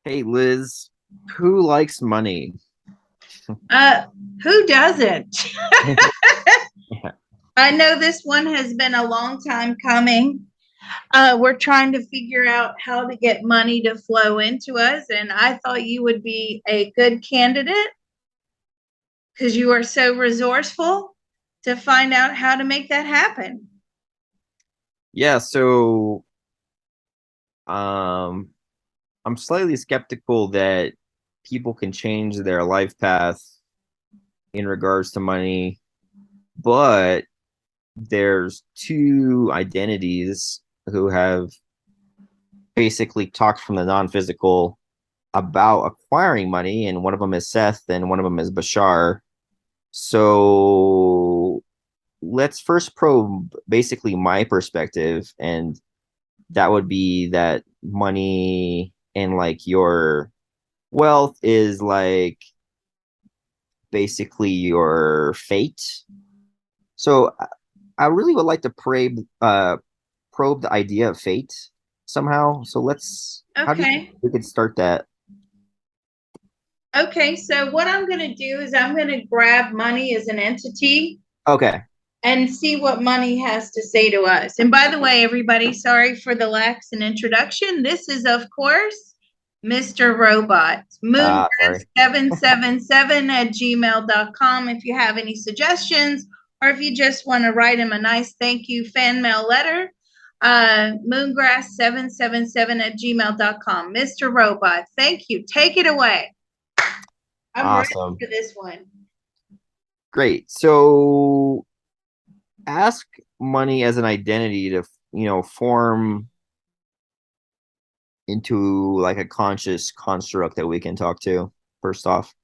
Hey Liz, who likes money? Uh, who doesn't? I know this one has been a long time coming. We're trying to figure out how to get money to flow into us, and I thought you would be a good candidate because you are so resourceful to find out how to make that happen. Yeah, so um I'm slightly skeptical that people can change their life path in regards to money, but there's two identities who have basically talked from the non-physical about acquiring money, and one of them is Seth and one of them is Bashar. So let's first probe basically my perspective, and that would be that money and like your wealth is like basically your fate. So I really would like to probe the idea of fate somehow. So let's how do you think Okay. we could start that? Okay. So, what I'm going to do is I'm going to grab money as an entity Okay. and see what money has to say to us. And by the way, everybody, sorry for the lax in introduction. This is, of course, Mr. Robot. Sorry. Moongrass777 at gmail.com if you have any suggestions or if you just want to write him a nice thank you fan mail letter. Moongrass777 at gmail.com. Mr. Robot, thank you. Take it away. I'm ready Awesome. for this one. Great. So ask money as an identity to, form into like a conscious construct that we can talk to first off.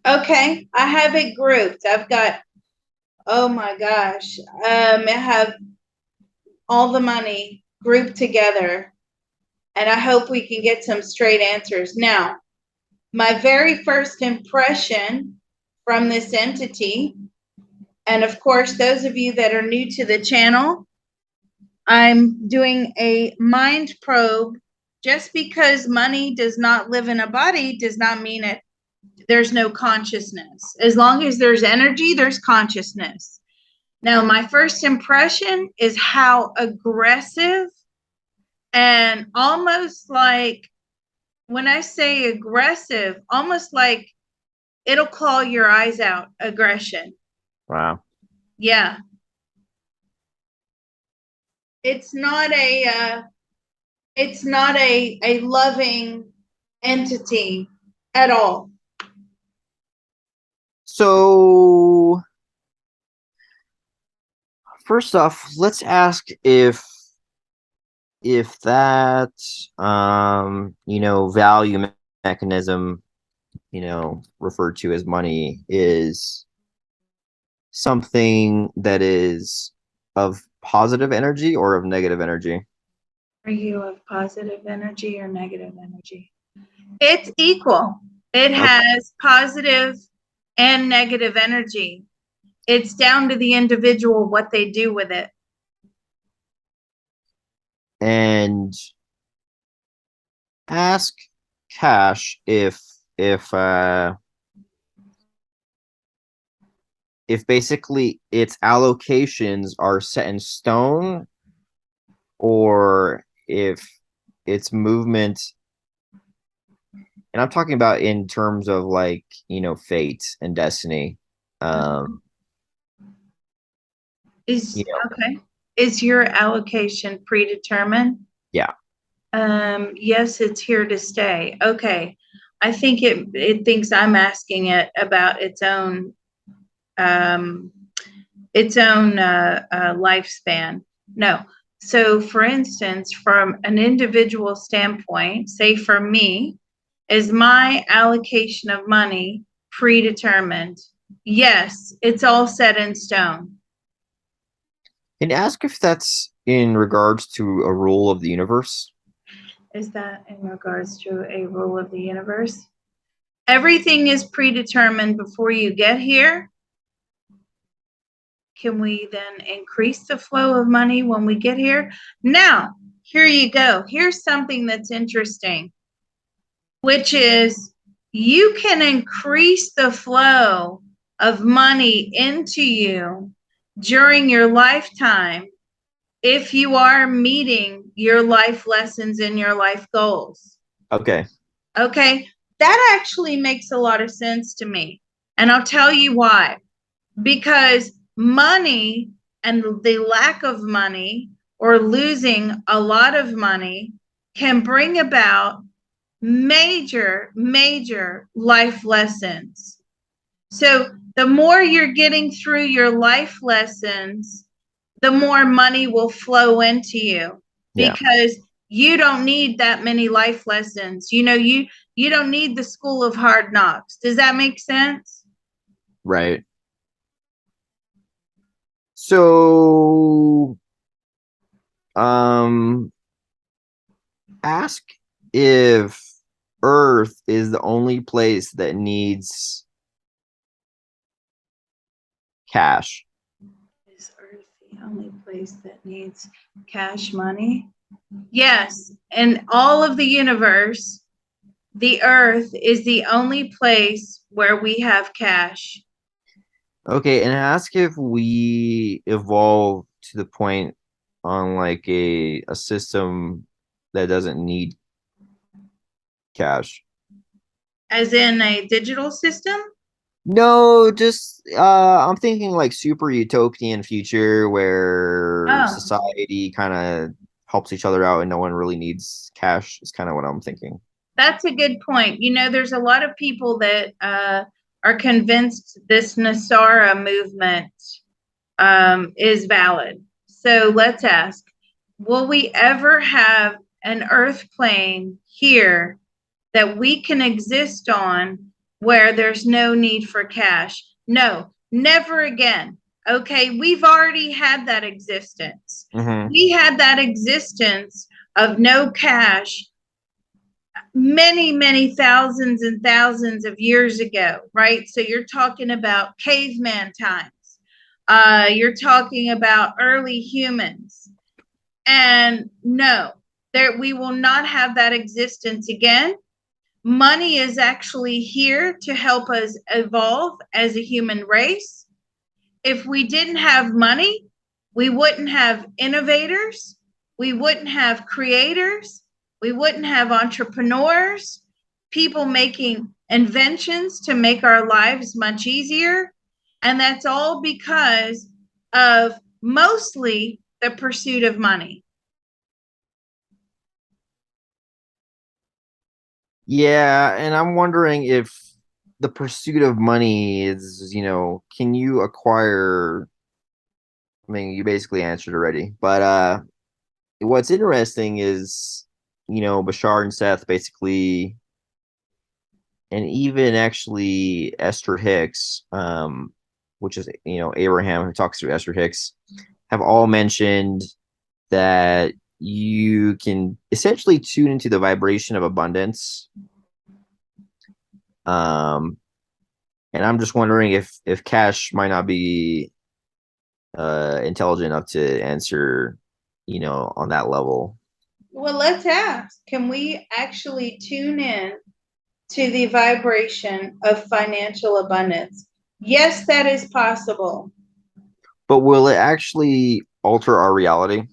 Okay, I have it grouped. I've got, oh my gosh, I have all the money grouped together, and I hope we can get some straight answers. Now, my very first impression from this entity, and of course, those of you that are new to the channel, I'm doing a mind probe. Just because money does not live in a body does not mean there's no consciousness. As long as there's energy, there's consciousness. Now, my first impression is how aggressive and almost like, when I say aggressive, almost like it'll call your eyes out aggression. Wow. Yeah. It's not a loving entity at all. So first off, let's ask if that value mechanism, referred to as money, is something that is of positive energy or of negative energy. Are you of positive energy or negative energy? It's equal. It Okay. has positive and negative energy. It's down to the individual what they do with it. And ask Cash if uh if basically its allocations are set in stone, or if its movement, and I'm talking about in terms of like, fate and destiny. Um, you Is know, okay. Is your allocation predetermined? yeah. Yes, it's here to stay. Okay. I think it thinks I'm asking it about um, its own lifespan. No. So, for instance, from an individual standpoint, say for me, is my allocation of money predetermined? Yes, it's all set in stone. And ask if that's in regards to a rule of the universe. Is that in regards to a rule of the universe? Everything is predetermined before you get here. Can we then increase the flow of money when we get here? Now, here you go. Here's something that's interesting. which is you can increase the flow of money into you during your lifetime if you are meeting your life lessons and your life goals. Okay. Okay. That actually makes a lot of sense to me. And I'll tell you why. Because money and the lack of money or losing a lot of money can bring about major, major life lessons. So the more you're getting through your life lessons, the more money will flow into you Yeah. because you don't need that many life lessons. You don't need the school of hard knocks. Does that make sense? Right. So, um, ask if Earth is the only place that needs cash. Is Earth the only place that needs cash money? Yes, in all of the universe, the Earth is the only place where we have cash. Okay, and ask if we evolve to the point on like a system that doesn't need cash. As in a digital system? No, just I'm thinking like super utopian future where Oh, society kind of helps each other out and no one really needs cash is kind of what I'm thinking. that's a good point. There's a lot of people that are convinced this Nasara movement is valid. So let's ask, will we ever have an earth plane here that we can exist on where there's no need for cash? No, never again. Okay, we've already had that existence. Hmm. We had that existence of no cash many, many thousands and thousands of years ago, right? So you're talking about caveman times. You're talking about early humans. And no, there we will not have that existence again. Money is actually here to help us evolve as a human race. If we didn't have money, we wouldn't have innovators, we wouldn't have creators, we wouldn't have entrepreneurs, people making inventions to make our lives much easier. And that's all because of mostly the pursuit of money. Yeah, and I'm wondering if the pursuit of money is, can you acquire, I mean, you basically answered already, but what's interesting is, Bashar and Seth basically, and even actually Esther Hicks, which is, Abraham who talks to Esther Hicks, have all mentioned that you can essentially tune into the vibration of abundance. Um, and I'm just wondering if cash might not be intelligent enough to answer, on that level. Well, let's ask, can we actually tune in to the vibration of financial abundance? Yes, that is possible. But will it actually alter our reality,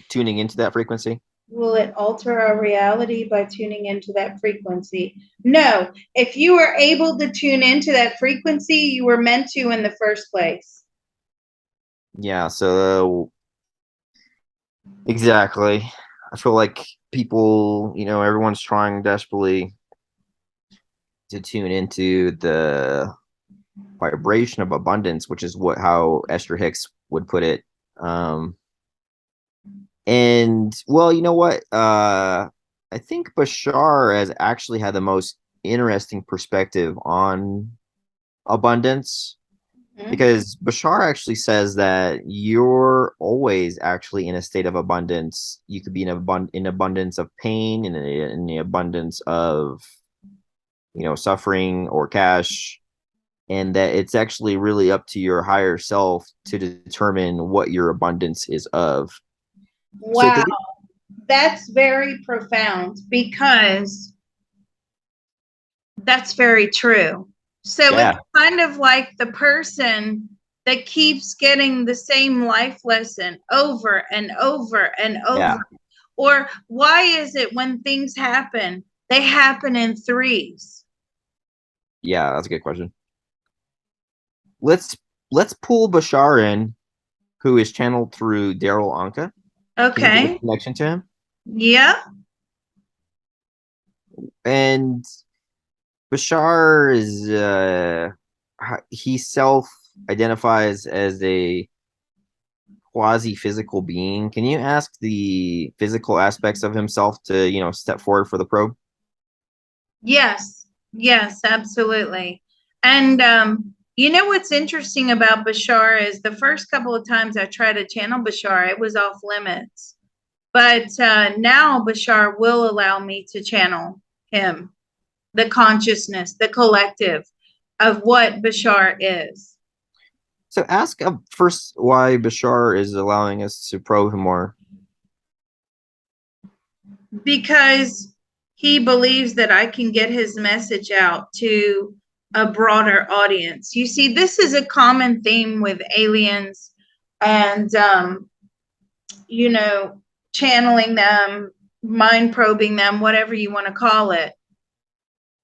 tuning into that frequency? Will it alter our reality by tuning into that frequency? No. If you are able to tune into that frequency, you were meant to in the first place. Yeah, so exactly. I feel like people, everyone's trying desperately to tune into the vibration of abundance, which is what how Esther Hicks would put it. And well, you know what? I think Bashar has actually had the most interesting perspective on abundance Mhm. because Bashar actually says that you're always actually in a state of abundance. You could be in abundance of pain, in the abundance of suffering or cash, and that it's actually really up to your higher self to determine what your abundance is of. So Wow, that's very profound because That's very true. So it's Yeah, kind of like the person that keeps getting the same life lesson over and over and over. yeah, Or why is it when things happen, they happen in threes? yeah. That's a good question. Let's let's pull Bashar in, who is channeled through Daryl Anka. Can you make a Okay. connection to him? Yeah. And Bashar is he self identifies as a quasi physical being. Can you ask the physical aspects of himself to, step forward for the probe? Yes. Yes, absolutely. And you know what's interesting about Bashar is the first couple of times I tried to channel Bashar, it was off limits. But now Bashar will allow me to channel him, the consciousness, the collective of what Bashar is. So ask first why Bashar is allowing us to probe him more. Because he believes that I can get his message out to a broader audience. You see, this is a common theme with aliens and, you know, channeling them, mind probing them, whatever you want to call it.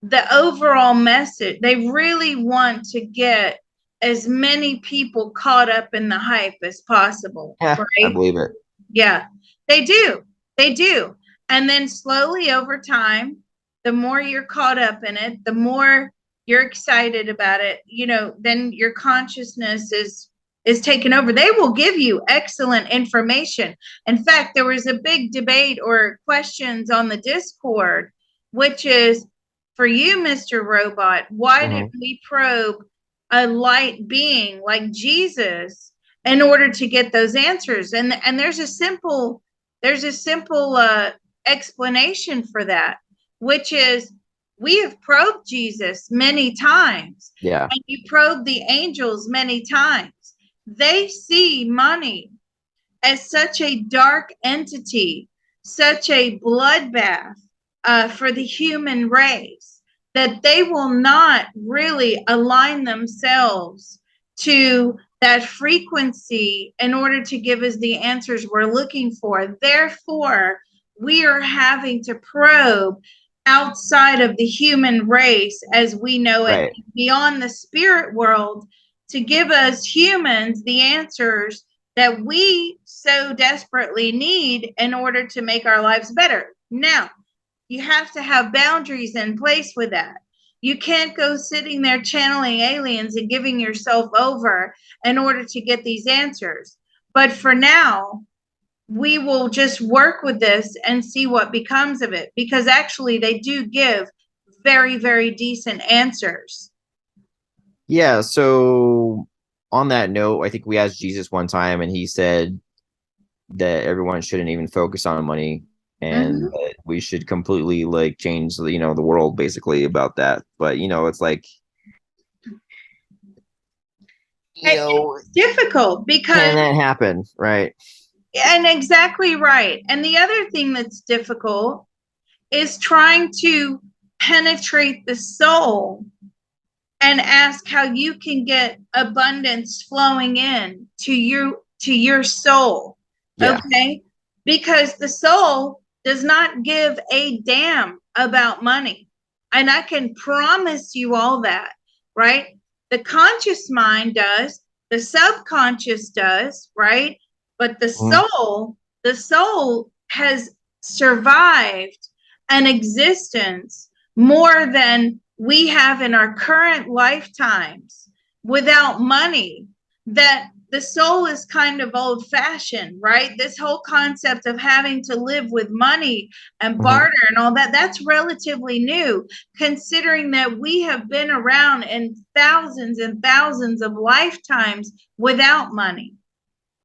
The overall message, they really want to get as many people caught up in the hype as possible, Yeah, I right? believe it. Yeah, they do. They do. And then slowly over time, the more you're caught up in it, the more you're excited about it, then your consciousness is taken over. They will give you excellent information. In fact, there was a big debate or questions on the Discord, which is for you, Mr. Robot, why did Hmm. we probe a light being like Jesus in order to get those answers? And there's a simple explanation for that, which is we have probed Jesus many times, Yeah, and you probe the angels many times. They see money as such a dark entity, such a bloodbath for the human race, that they will not really align themselves to that frequency in order to give us the answers we're looking for. Therefore, we are having to probe outside of the human race as we know it, right. beyond the spirit world, to give us humans the answers that we so desperately need in order to make our lives better. Now, you have to have boundaries in place with that. You can't go sitting there channeling aliens and giving yourself over in order to get these answers. But for now, we will just work with this and see what becomes of it, because actually they do give very, very decent answers. Yeah, so on that note, I think we asked Jesus one time and he said that everyone shouldn't even focus on money and Mm-hmm. that we should completely like change the world basically about that. But it's like, you know, It's difficult because can that happen? Right. and exactly right. And the other thing that's difficult is trying to penetrate the soul and ask how you can get abundance flowing in to your soul. Yeah. Okay? Because the soul does not give a damn about money. And I can promise you all that, right? The conscious mind does, the subconscious does, right? But Mhm. the soul has survived an existence more than we have in our current lifetimes without money, that the soul is kind of old fashioned, right? This whole concept of having to live with money and Mhm. barter and all that, that's relatively new, considering that we have been around in thousands and thousands of lifetimes without money.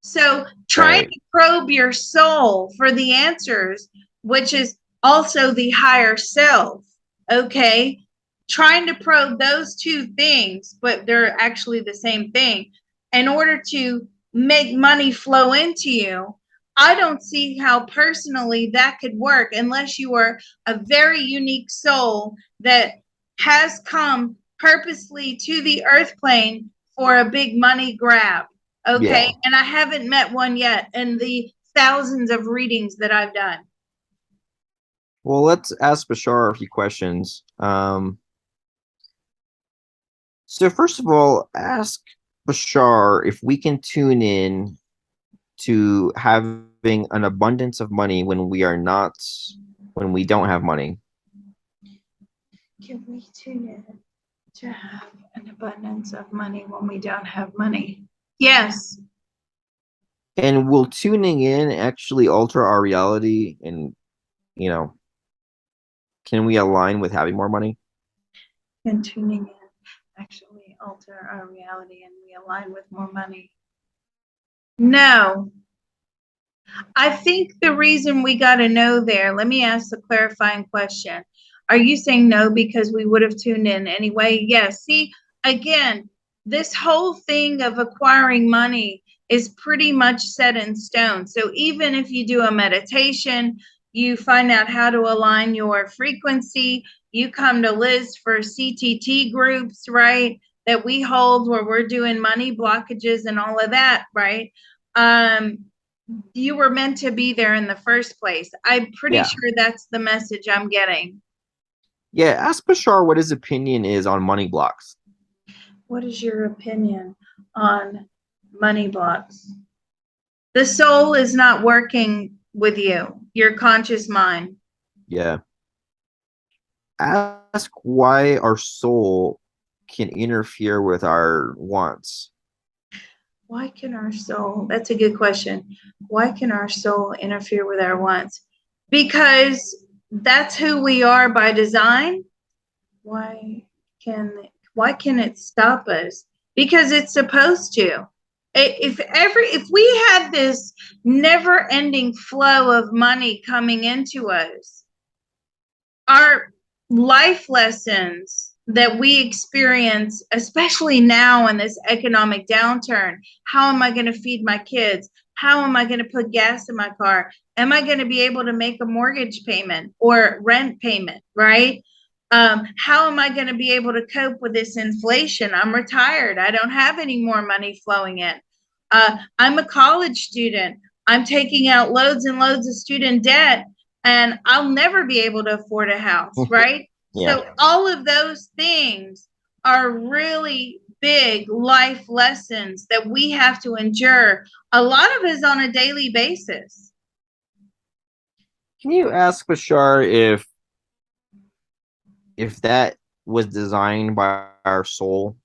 So trying Right. to probe your soul for the answers, which is also the higher self, okay? Trying to probe those two things, but they're actually the same thing, in order to make money flow into you. I don't see how personally that could work unless you are a very unique soul that has come purposely to the earth plane for a big money grab. Okay. Yeah. And I haven't met one yet in the thousands of readings that I've done. Well, let's ask Bashar a few questions. So first of all, ask Bashar if we can tune in to having an abundance of money when we don't have money. Can we tune in to have an abundance of money when we don't have money? Yes. And will tuning in actually alter our reality? And, you know, can we align with having more money? Can tuning in actually alter our reality and we align with more money? No. I think the reason we got to know there, let me ask the clarifying question. Are you saying no because we would have tuned in anyway? Yes. See, again, this whole thing of acquiring money is pretty much set in stone. So even if you do a meditation, you find out how to align your frequency, you come to Liz for CTT groups, right? That we hold where we're doing money blockages and all of that, right? You were meant to be there in the first place. I'm pretty Yeah. sure that's the message I'm getting. Yeah, ask Bashar what his opinion is on money blocks. What is your opinion on money blocks? The soul is not working with you, your conscious mind. Yeah. Ask why our soul can interfere with our wants. Why can our soul, that's a good question. Why can our soul interfere with our wants? Because that's who we are by design. Why can why can it stop us? Because it's supposed to. If we had this never ending flow of money coming into us, our life lessons that we experience, especially now in this economic downturn, how am I going to feed my kids? How am I going to put gas in my car? Am I going to be able to make a mortgage payment or rent payment, right? How am I going to be able to cope with this inflation? I'm retired. I don't have any more money flowing in. I'm a college student. I'm taking out loads and loads of student debt, and I'll never be able to afford a house, right? Yeah. So, all of those things are really big life lessons that we have to endure. A lot of us on a daily basis. Can you ask Bashar if that was designed by our soul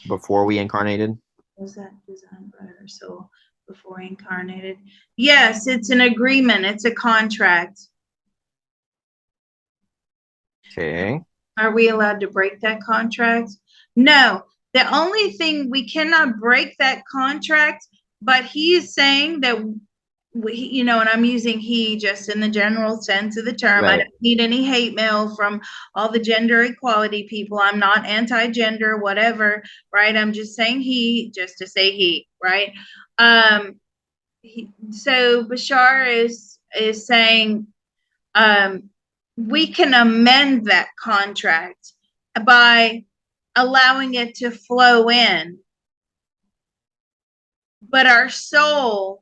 before we incarnated? Was that designed by our soul before incarnated? Yes, it's an agreement, it's a contract. Okay. Are we allowed to break that contract? No. The only thing we cannot break that contract, but he is saying that and I'm using he just in the general sense of the term. I Right. don't need any hate mail from all the gender equality people. I'm not anti-gender, whatever, right? I'm just saying he just to say he, right? So Bashar is saying we can amend that contract by allowing it to flow in, but our soul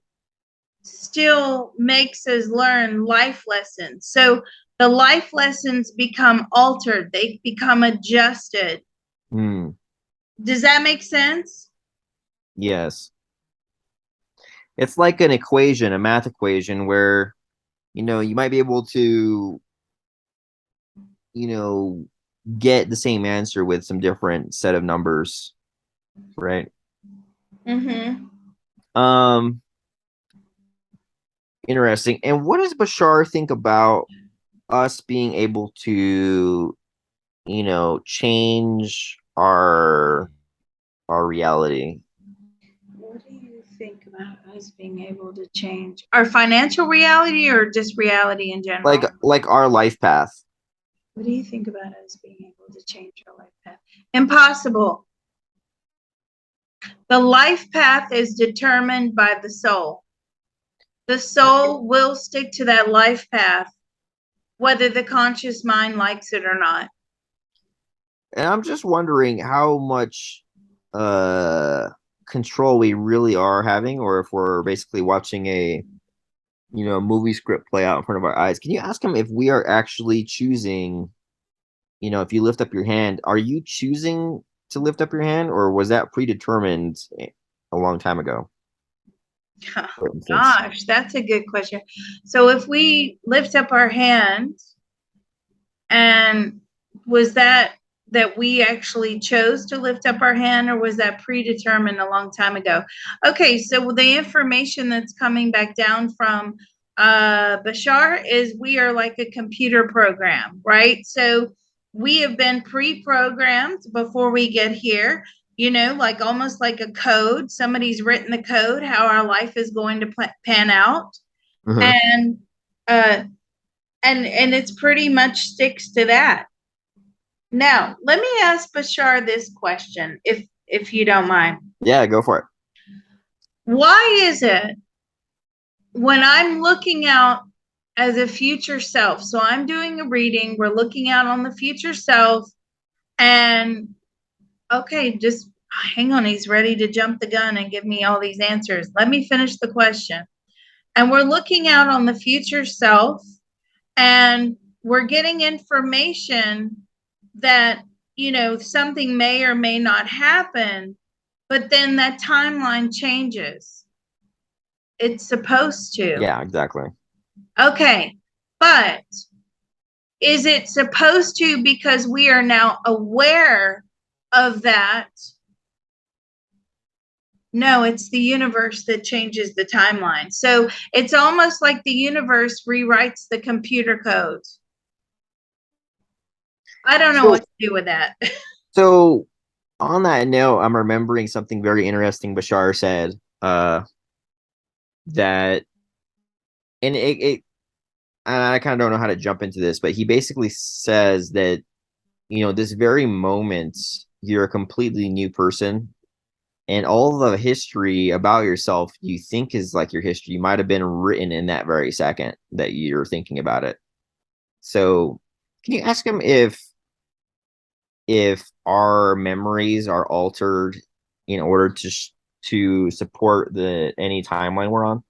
still makes us learn life lessons. So the life lessons become altered, they become adjusted. Hmm. Does that make sense? Yes. It's like an equation, a math equation where, you might be able to, you know, get the same answer with some different set of numbers, right? Mm-hmm. Um, Interesting. And what does Bashar think about us being able to, change our reality? What do you think about us being able to change our financial reality or just reality in Like general? like our life path. What do you think about us being able to change our life path? Impossible. The life path is determined by the soul. The soul will stick to that life path, whether the conscious mind likes it or not. And I'm just wondering how much uh control we really are having, or if we're basically watching a movie script play out in front of our eyes. Can you ask him if we are actually choosing, if you lift up your hand, are you choosing to lift up your hand, or was that predetermined a long time ago, Oh, for instance? gosh, that's a good question. So if we lift up our hands, and was that we actually chose to lift up our hand, or was that predetermined a long time ago? Okay, so the information that's coming back down from Bashar is we are like a computer program, right? So we have been pre-programmed before we get here, like almost like a code. Somebody's written the code, how our life is going to pan out. Hmm. And uh, and it's pretty much sticks to that. Now, let me ask Bashar this question, if you don't mind. Yeah, go for it. Why is it when I'm looking out as a future self, so I'm doing a reading, we're looking out on the future self, and okay, just hang on, he's ready to jump the gun and give me all these answers. Let me finish the question. And we're looking out on the future self, and we're getting information that something may or may not happen, but then that timeline changes. It's supposed to. Yeah, exactly. Okay, but is it supposed to because we are now aware of that? No, it's the universe that changes the timeline. So it's almost like the universe rewrites the computer code. I don't know So, what to do with that. so on that note, I'm remembering something very interesting Bashar said. That and it I kind of don't know how to jump into this, but he basically says that this very moment you're a completely new person, and all the history about yourself you think is like your history might have been written in that very second that you're thinking about it. So, can you ask him if our memories are altered in order to support the any timeline we're on?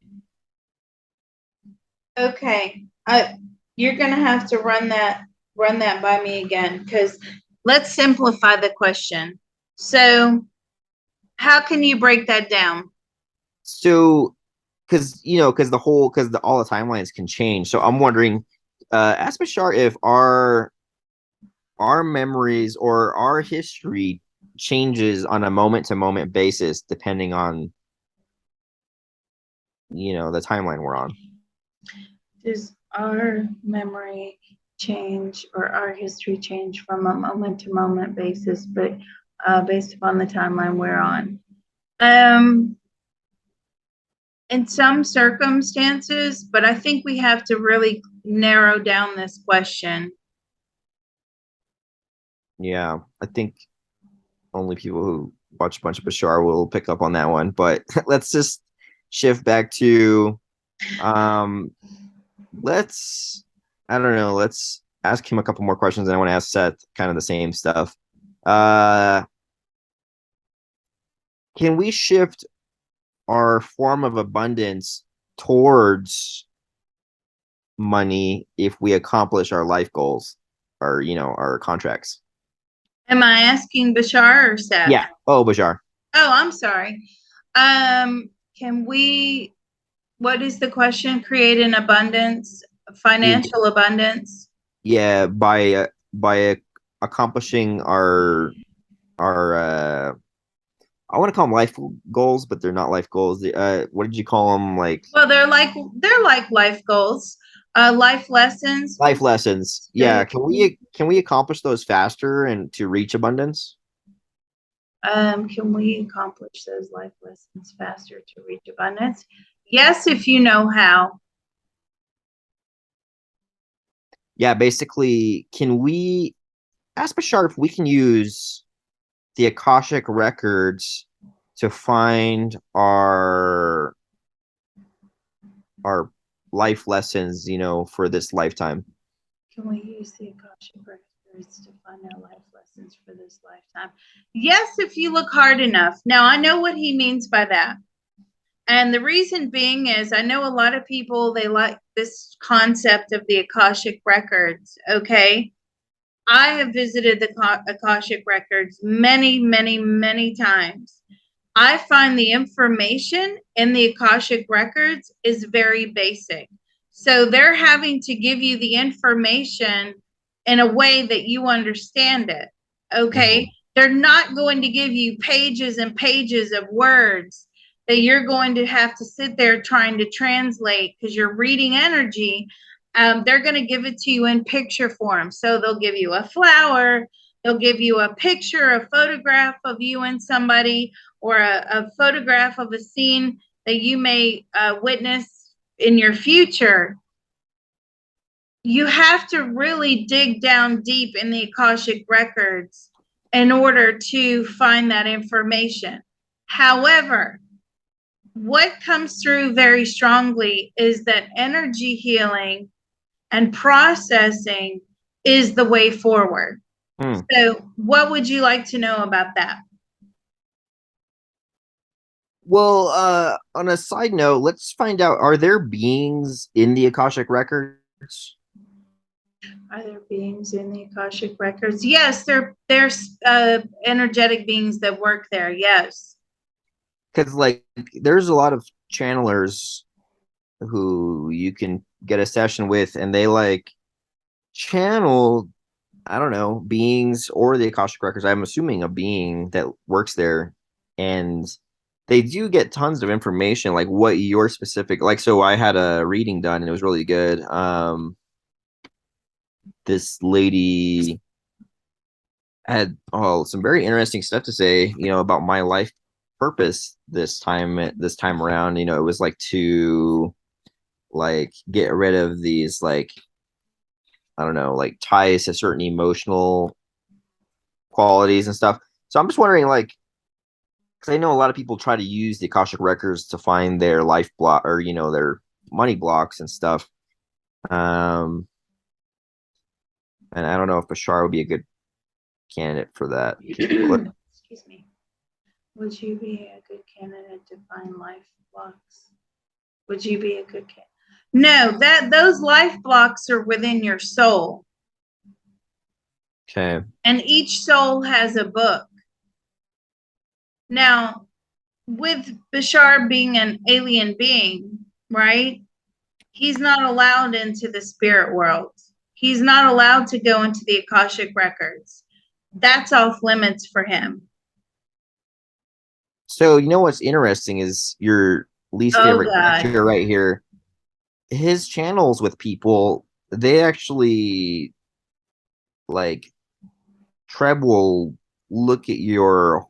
Okay. You're gonna have to run that by me again, because let's simplify the question. So how can you break that down? So, because all the timelines can change. So I'm wondering, ask Bashar if our memories or our history changes on a moment to moment basis depending on the timeline we're on. Does our memory change or our history change from a moment to moment basis, but based upon the timeline we're on? Um, in some circumstances, but I think we have to really narrow down this question. Yeah, I think only people who watch a bunch of Bashar will pick up on that one. But let's just shift back to um let's I don't know, let's ask him a couple more questions and I want to ask Seth kind of the same stuff. Uh can we shift our form of abundance towards money if we accomplish our life goals or our contracts? Am I asking Bashar or Seth? Yeah. Oh, Bashar. Oh, I'm sorry. Um, can we, what is the question? Create an abundance, You financial abundance? Yeah, by accomplishing our I want to call them life goals, but they're not life goals. What did you call them? Like Well, they're like life goals, life lessons. life lessons. Yeah, can we accomplish those faster and to reach abundance? Can we accomplish those life lessons faster to reach abundance? Yes, if you know how. Yeah, basically, can we ask Bashar if we can use the Akashic records to find our life lessons, for this lifetime? Can we use the Akashic records? To find our life lessons for this lifetime. Yes, if you look hard enough. Now, I know what he means by that. And the reason being is I know a lot of people, they like this concept of the Akashic records. Okay. I have visited the Akashic records many, many, many times. I find the information in the Akashic records is very basic. So they're having to give you the information in a way that you understand it. Okay. Mhm. They're not going to give you pages and pages of words that you're going to have to sit there trying to translate because you're reading energy. They're going to give it to you in picture form. So they'll give you a flower, they'll give you a picture, a photograph of you and somebody, or a photograph of a scene that you may witness in your future. You have to really dig down deep in the Akashic records in order to find that information. However, what comes through very strongly is that energy healing and processing is the way forward. Hmm. So, what would you like to know about that? Well, on a side note, let's find out, are there beings in the Akashic records? Are there beings in the Akashic records? Yes, there's energetic beings that work there. Yes. Because like there's a lot of channelers who you can get a session with, and they like channel, I don't know, beings or the Akashic records. I'm assuming a being that works there, and they do get tons of information, like what your specific, like. So I had a reading done, and it was really good. This lady had some very interesting stuff to say, about my life purpose this time around. It was like to like get rid of these, like, I don't know, like ties to certain emotional qualities and stuff. So I'm just wondering, like, because I know a lot of people try to use the Akashic records to find their life block, or their money blocks and stuff. Um, and I don't know if Bashar would be a good candidate for that. Excuse me. Would you be a good candidate to find life blocks? Would you be a good candidate? No, that those life blocks are within your soul, Okay. and each soul has a book. Now, with Bashar being an alien being, right? He's not allowed into the spirit world. He's not allowed to go into the Akashic records. That's off limits for him. So what's interesting is your least Oh favorite God. character right here. His channels with people, they actually, like, Treb will look at your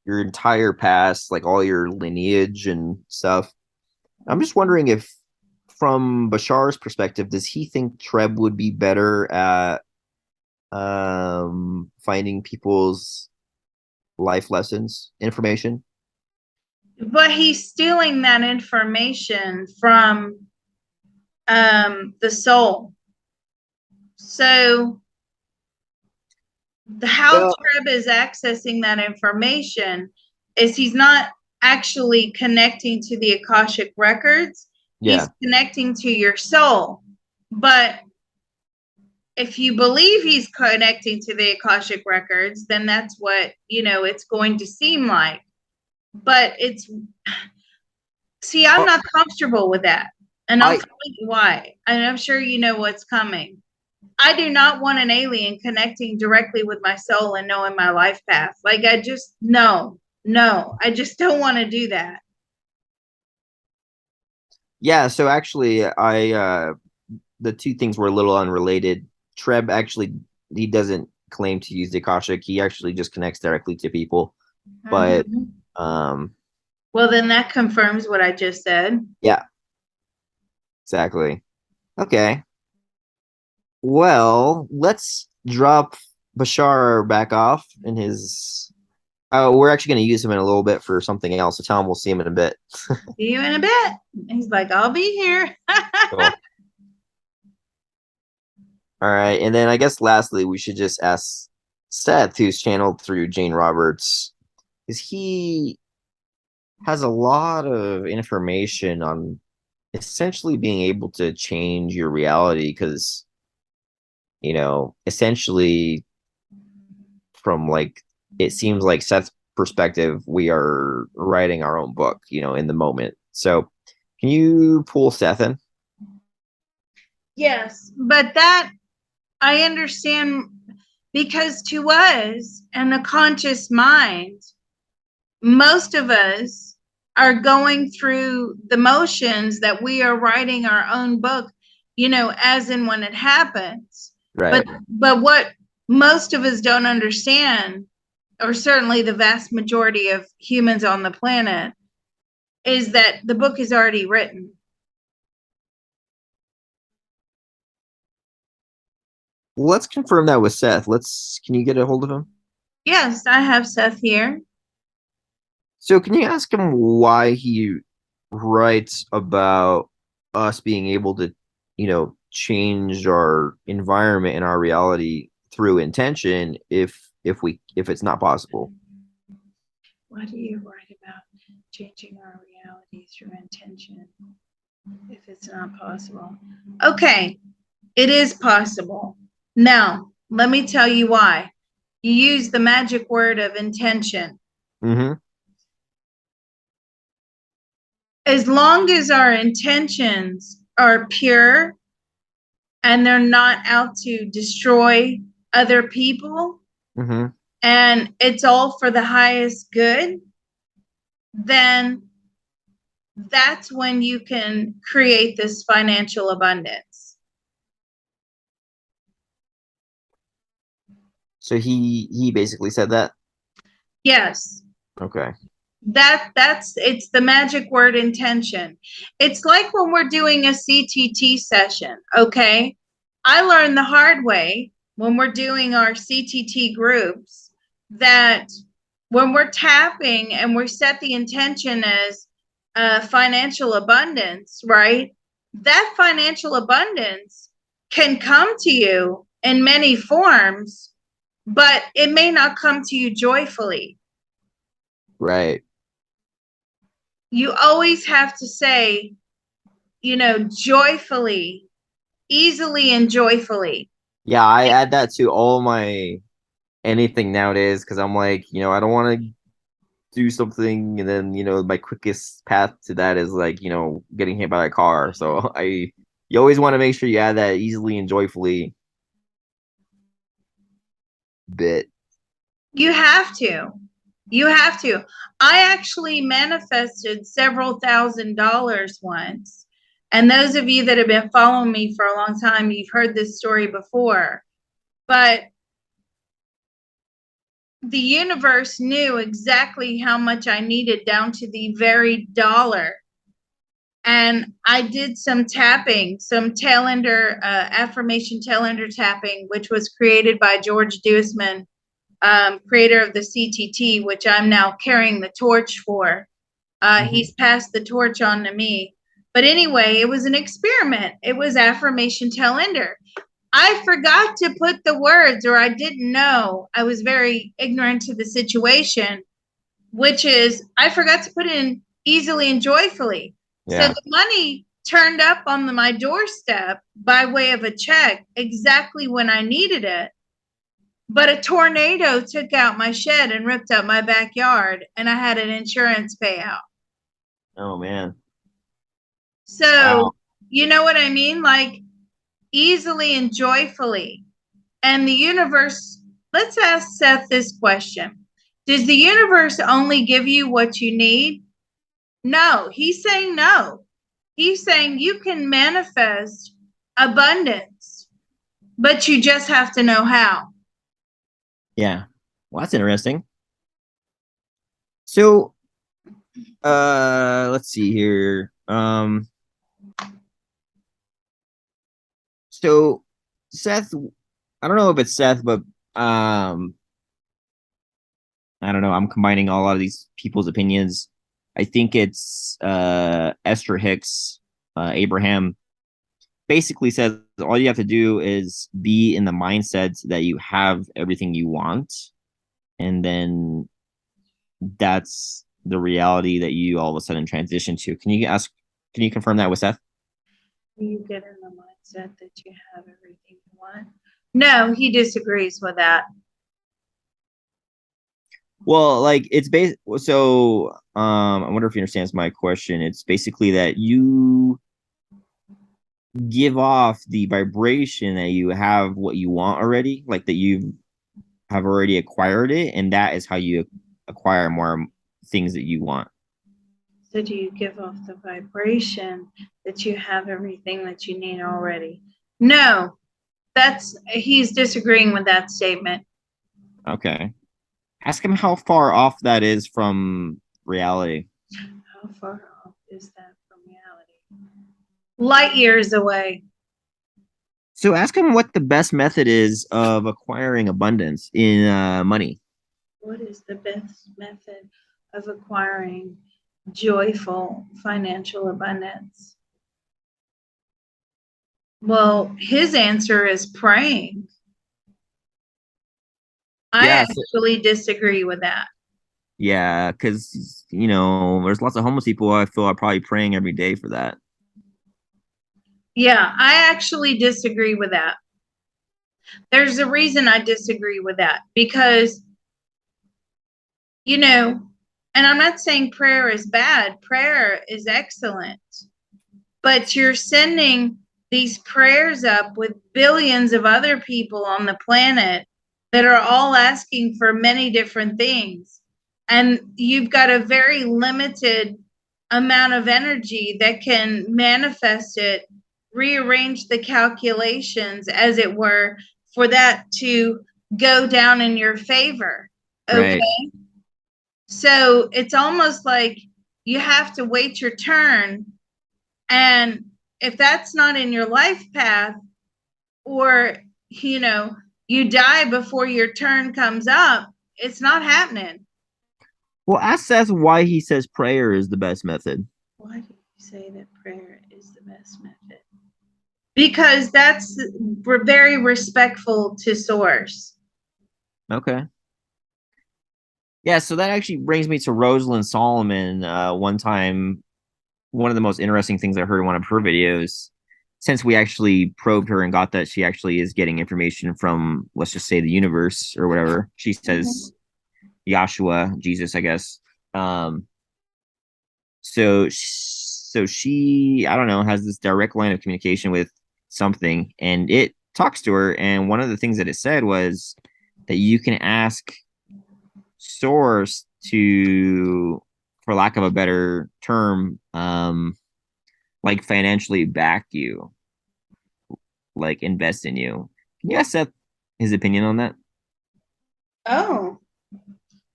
entire past, like all your lineage and stuff. I'm just wondering if, from Bashar's perspective, does he think Treb would be better at finding people's life lessons, information? But he's stealing that information from the soul. So how Well, Treb is accessing that information is he's not actually connecting to the Akashic records. He's yeah. connecting to your soul. But if you believe he's connecting to the Akashic records, then that's what, it's going to seem like. But see, I'm Oh, not comfortable with that. And I'll I tell you why. And I'm sure you know what's coming. I do not want an alien connecting directly with my soul and knowing my life path. Like, I just, no, I just don't want to do that. Yeah, so actually, I the two things were a little unrelated. Treb actually, he doesn't claim to use the Akashic. He actually just connects directly to people. But Mm-hmm. um, Well, then that confirms what I just said. yeah, exactly. Okay. Well, let's drop Bashar back off in his. Oh, we're actually going to use him in a little bit for something else. So tell him we'll see him in a bit. See you in a bit. He's like, I'll be here. Cool. All right, and then I guess lastly, we should just ask Seth, who's channeled through Jane Roberts, because he has a lot of information on essentially being able to change your reality. Because essentially, from like it seems like Seth's perspective, we are writing our own book, in the moment. So, can you pull Seth in? Yes, but that I understand because to us and the conscious mind, most of us are going through the motions that we are writing our own book, as in when it happens. But Right. but what most of us don't understand, or certainly the vast majority of humans on the planet, is that the book is already written. Let's confirm that with Seth. Can you get a hold of him? Yes, I have Seth here. So can you ask him why he writes about us being able to, change our environment and our reality through intention if it's not possible? Why do you write about changing our reality through intention if it's not possible? Okay, it is possible. Now, let me tell you why. You use the magic word of intention. Mm-hmm. As long as our intentions are pure and they're not out to destroy other people Mm-hmm. and it's all for the highest good, then that's when you can create this financial abundance. So he basically said that. Yes, Okay. that's it's the magic word intention. It's like when we're doing a CTT session, okay? I learned the hard way when we're doing our CTT groups that when we're tapping and we set the intention as financial abundance, right? That financial abundance can come to you in many forms, but it may not come to you joyfully. Right. You always have to say, joyfully, easily and joyfully. Yeah, I add that to all my anything nowadays because I'm like, I don't want to do something and then my quickest path to that is like getting hit by a car. So I you always want to make sure you add that easily and joyfully bit. You have to. You have to. I actually manifested several $1,000s once. And those of you that have been following me for a long time, you've heard this story before. But the universe knew exactly how much I needed down to the very dollar. And I did some tapping, some tail ender, affirmation tail ender tapping, which was created by George Duisman, creator of the CTT, which I'm now carrying the torch for. He's passed the torch on to me. But anyway, it was an experiment. It was affirmation tail ender. I forgot to put the words, or I didn't know. I was very ignorant to the situation, which is I forgot to put in easily and joyfully. So Yeah. the money turned up on my doorstep by way of a check exactly when I needed it. But a tornado took out my shed and ripped up my backyard, and I had an insurance payout. Oh man. So, Wow. you know what I mean? Like easily and joyfully. And the universe, let's ask Seth this question. Does the universe only give you what you need? No, he's saying no. He's saying you can manifest abundance, but you just have to know how. Yeah. Well, that's interesting. So, let's see here. So Seth, I don't know if it's Seth, but um, I don't know. I'm combining a lot of these people's opinions. I think it's Esther Hicks, Abraham. basically says all you have to do is be in the mindset that you have everything you want, and then that's the reality that you all of a sudden transition to. Can you confirm that with Seth? You get in the mindset that you have everything you want. No, he disagrees with that. Well, like it's based. So, I wonder if he understands my question. It's basically that you give off the vibration that you have what you want already, like that you have already acquired it, and that is how you acquire more things that you want. So do you give off the vibration that you have everything that you need already? No, that's he's disagreeing with that statement. Okay. Ask him how far off that is from reality. How far off is that from reality? Light years away. So ask him what the best method is of acquiring abundance in money. What is the best method of acquiring joyful financial abundance? Well, his answer is praying. I Yeah, actually disagree with that. yeah, because there's lots of homeless people I feel are probably praying every day for that. Yeah, I actually disagree with that. There's a reason I disagree with that because, you know, and I'm not saying prayer is bad, prayer is excellent, but you're sending these prayers up with billions of other people on the planet that are all asking for many different things. And you've got a very limited amount of energy that can manifest it, rearrange the calculations, as it were, for that to go down in your favor. Okay. Right. So it's almost like you have to wait your turn, and if that's not in your life path, or, you know, you die before your turn comes up, it's not happening. Well, ask Seth why he says prayer is the best method. Why do you say that prayer is the best method? Because that's very respectful to source. Okay. Yeah, so that actually brings me to Rosalind Solomon. One time, one of the most interesting things I heard in one of her videos, since we actually probed her and got that she actually is getting information from, let's just say, the universe or whatever. She says Mm-hmm. Yahshua, Jesus, I guess. Um, so she, I don't know, has this direct line of communication with something, and it talks to her. And one of the things that it said was that you can ask source to, for lack of a better term, like financially back you, like invest in you. Can you ask Seth his opinion on that? Oh,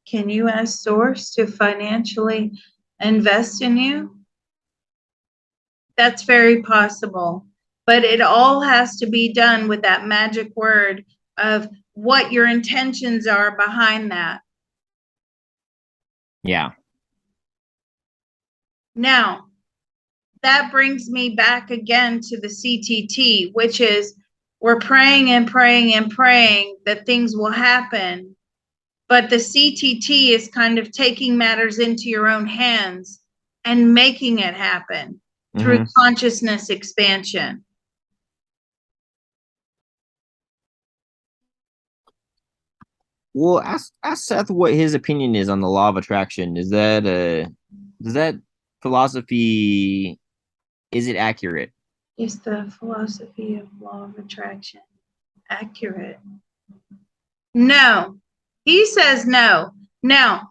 can you ask source to financially invest in you? That's very possible. But it all has to be done with that magic word of what your intentions are behind that. Yeah. Now, that brings me back again to the CTT, which is we're praying and praying and praying that things will happen. But the CTT is kind of taking matters into your own hands and making it happen through Mm-hmm. consciousness expansion. Well, ask Seth what his opinion is on the law of attraction. Is that does that philosophy, is it accurate? Is the philosophy of law of attraction accurate? No. He says no. Now,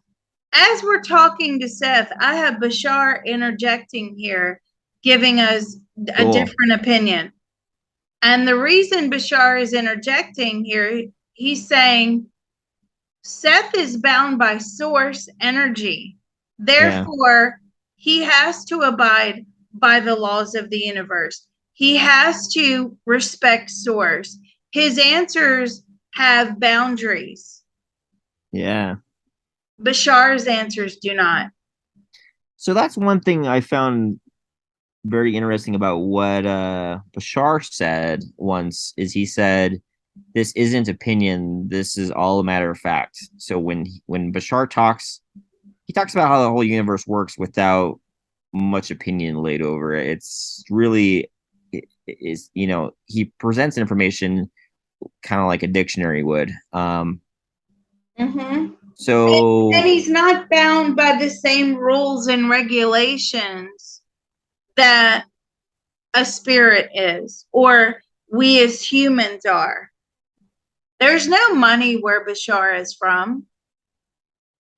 as we're talking to Seth, I have Bashar interjecting here, giving us a Cool. different opinion. And the reason Bashar is interjecting here, he's saying Seth is bound by source energy. Yeah. Therefore, he has to abide by the laws of the universe. He has to respect source. His answers have boundaries. Yeah. Bashar's answers do not. So that's one thing I found very interesting about what Bashar said once is he said this isn't opinion, this is all a matter of fact. So when Bashar talks, he talks about how the whole universe works without much opinion laid over it. It's really is he presents information kind of like a dictionary would. Mm-hmm. And So he's not bound by the same rules and regulations that a spirit is, or we as humans are. There's no money where Bashar is from.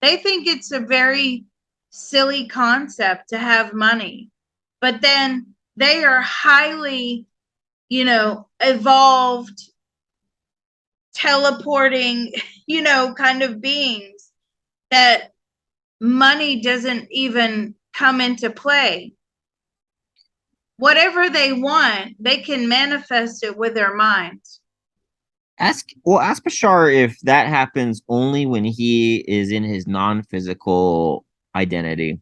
They think it's a very silly concept to have money, but then they are highly, evolved, teleporting, kind of beings that money doesn't even come into play. Whatever they want, they can manifest it with their minds. ask Bashar if that happens only when he is in his non-physical identity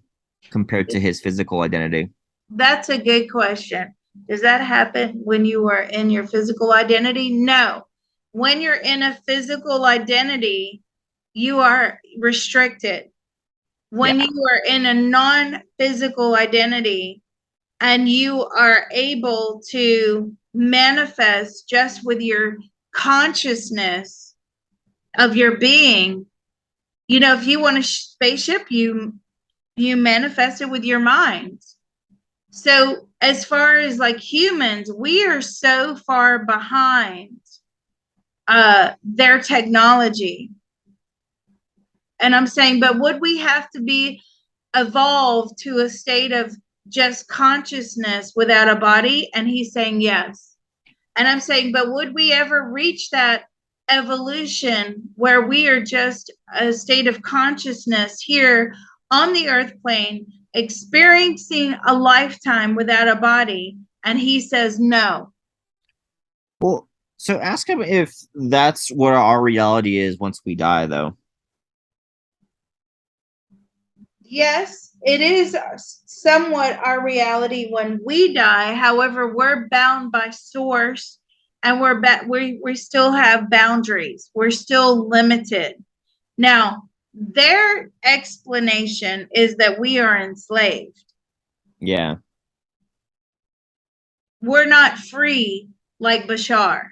compared to his physical identity. That's a good question. Does that happen when you are in your physical identity? No. When you're in a physical identity, you are restricted. When Yeah. you are in a non physical identity and you are able to manifest just with your consciousness of your being, if you want a spaceship, you manifest it with your mind. So as far as like humans, we are so far behind their technology. And I'm saying, but would we have to be evolved to a state of just consciousness without a body? And he's saying yes. And I'm saying, but would we ever reach that evolution where we are just a state of consciousness here on the earth plane, experiencing a lifetime without a body? And he says, no. Well, so ask him if that's what our reality is once we die, though. Yes, it is somewhat our reality when we die. However, we're bound by source and we still have boundaries. We're still limited. Now, their explanation is that we are enslaved. Yeah. We're not free like Bashar.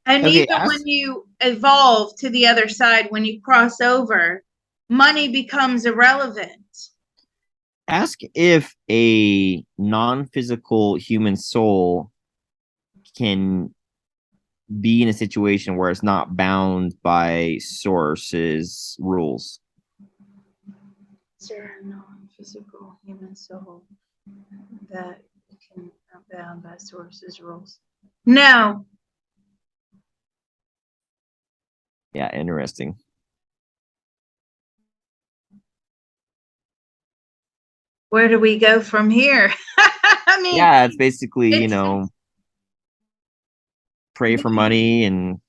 And Okay. even when you evolve to the other side, when you cross over, money becomes irrelevant. Ask if a non-physical human soul can be in a situation where it's not bound by sources rules. Is there a non-physical human soul that can be bound by sources rules? No. Yeah, interesting. Where do we go from here? I mean, Yeah, it's basically, it's pray for money and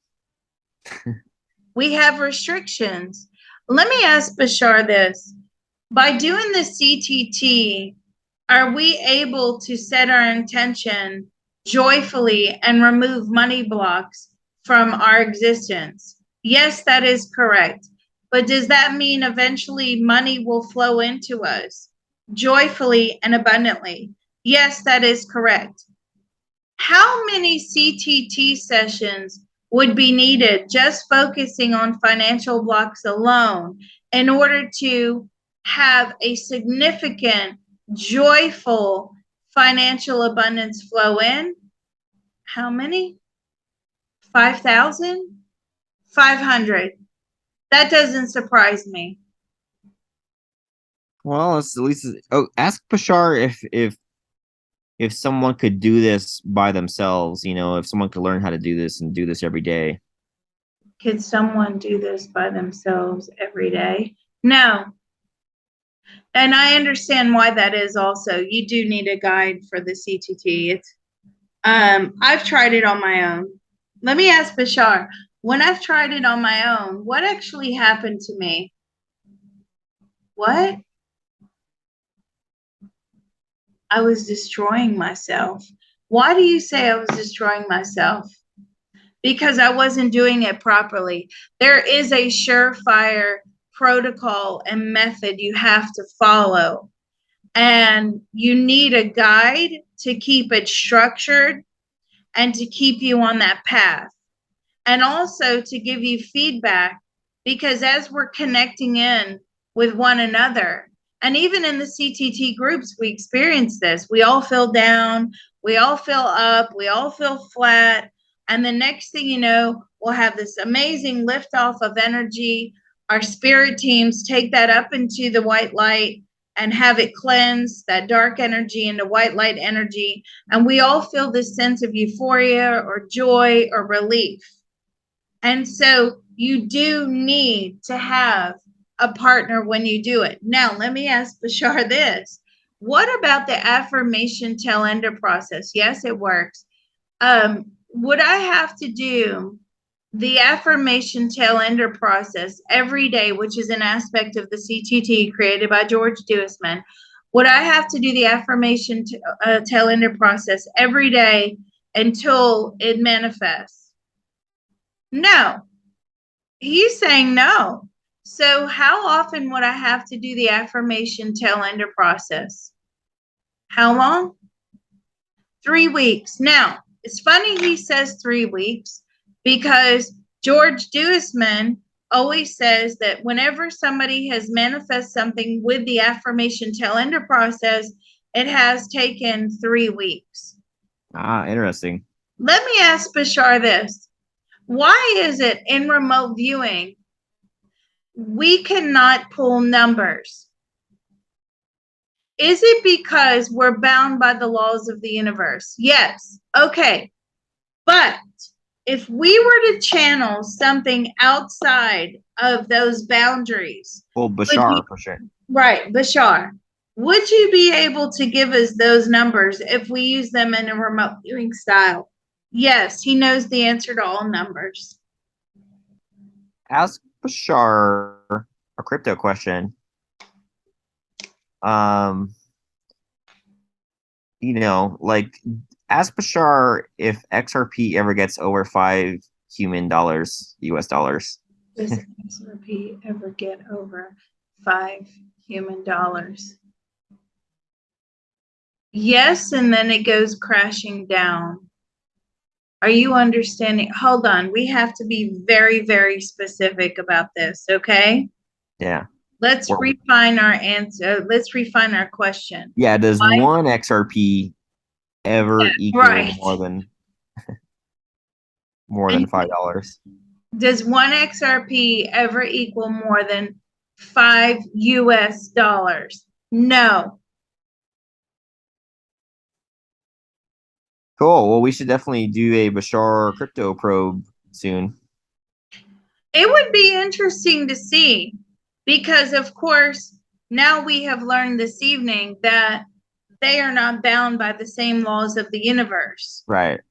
we have restrictions. Let me ask Bashar this. By doing the CTT, are we able to set our intention joyfully and remove money blocks from our existence? Yes, that is correct. But does that mean eventually money will flow into us joyfully and abundantly? Yes, that is correct. How many CTT sessions would be needed just focusing on financial blocks alone in order to have a significant, joyful financial abundance flow in? How many? 5,000? 500. That doesn't surprise me. well, it's at least ask Bashar if someone could do this by themselves, if someone could learn how to do this and do this every day. Could someone do this by themselves every day? No. And I understand why that is also. You do need a guide for the CTT. I've tried it on my own. Let me ask Bashar. When I've tried it on my own, what actually happened to me? What? I was destroying myself. Why do you say I was destroying myself? Because I wasn't doing it properly. There is a surefire protocol and method you have to follow, and you need a guide to keep it structured and to keep you on that path, and also to give you feedback, because as we're connecting in with one another, and even in the CTT groups, we experience this. We all feel down, we all feel up, we all feel flat. And the next thing you know, we'll have this amazing liftoff of energy. Our spirit teams take that up into the white light and have it cleanse that dark energy into white light energy. And we all feel this sense of euphoria or joy or relief. And so you do need to have a partner when you do it. Now, let me ask Bashar this. What about the affirmation tail ender process? Yes, it works. Would I have to do the affirmation tail ender process every day, which is an aspect of the CTT created by George Duisman? Would I have to do the affirmation tail ender process every day until it manifests? No, he's saying no. So how often would I have to do the affirmation tail ender process? How long? 3 weeks. Now, it's funny he says 3 weeks, because George Duisman always says that whenever somebody has manifest something with the affirmation tail ender process, it has taken 3 weeks. Ah, interesting. Let me ask Bashar this. Why is it in remote viewing we cannot pull numbers? Is it because we're bound by the laws of the universe? Yes. Okay. But if we were to channel something outside of those boundaries, Well, Bashar for sure. right, Bashar, would you be able to give us those numbers if we use them in a remote viewing style? Yes, he knows the answer to all numbers. Ask Bashar a crypto question. Um, like ask Bashar if XRP ever gets over $5 US dollars. Does XRP ever get over $5? Yes, and then it goes crashing down. Are you understanding? Hold on. We have to be very, very specific about this, okay? Yeah. Let's refine our answer. Let's refine our question. Yeah, does one XRP ever equal more than $5? Does one XRP ever equal more than $5? No. Cool. Well, we should definitely do a Bashar crypto probe soon. It would be interesting to see, because, of course, now we have learned this evening that they are not bound by the same laws of the universe. Right.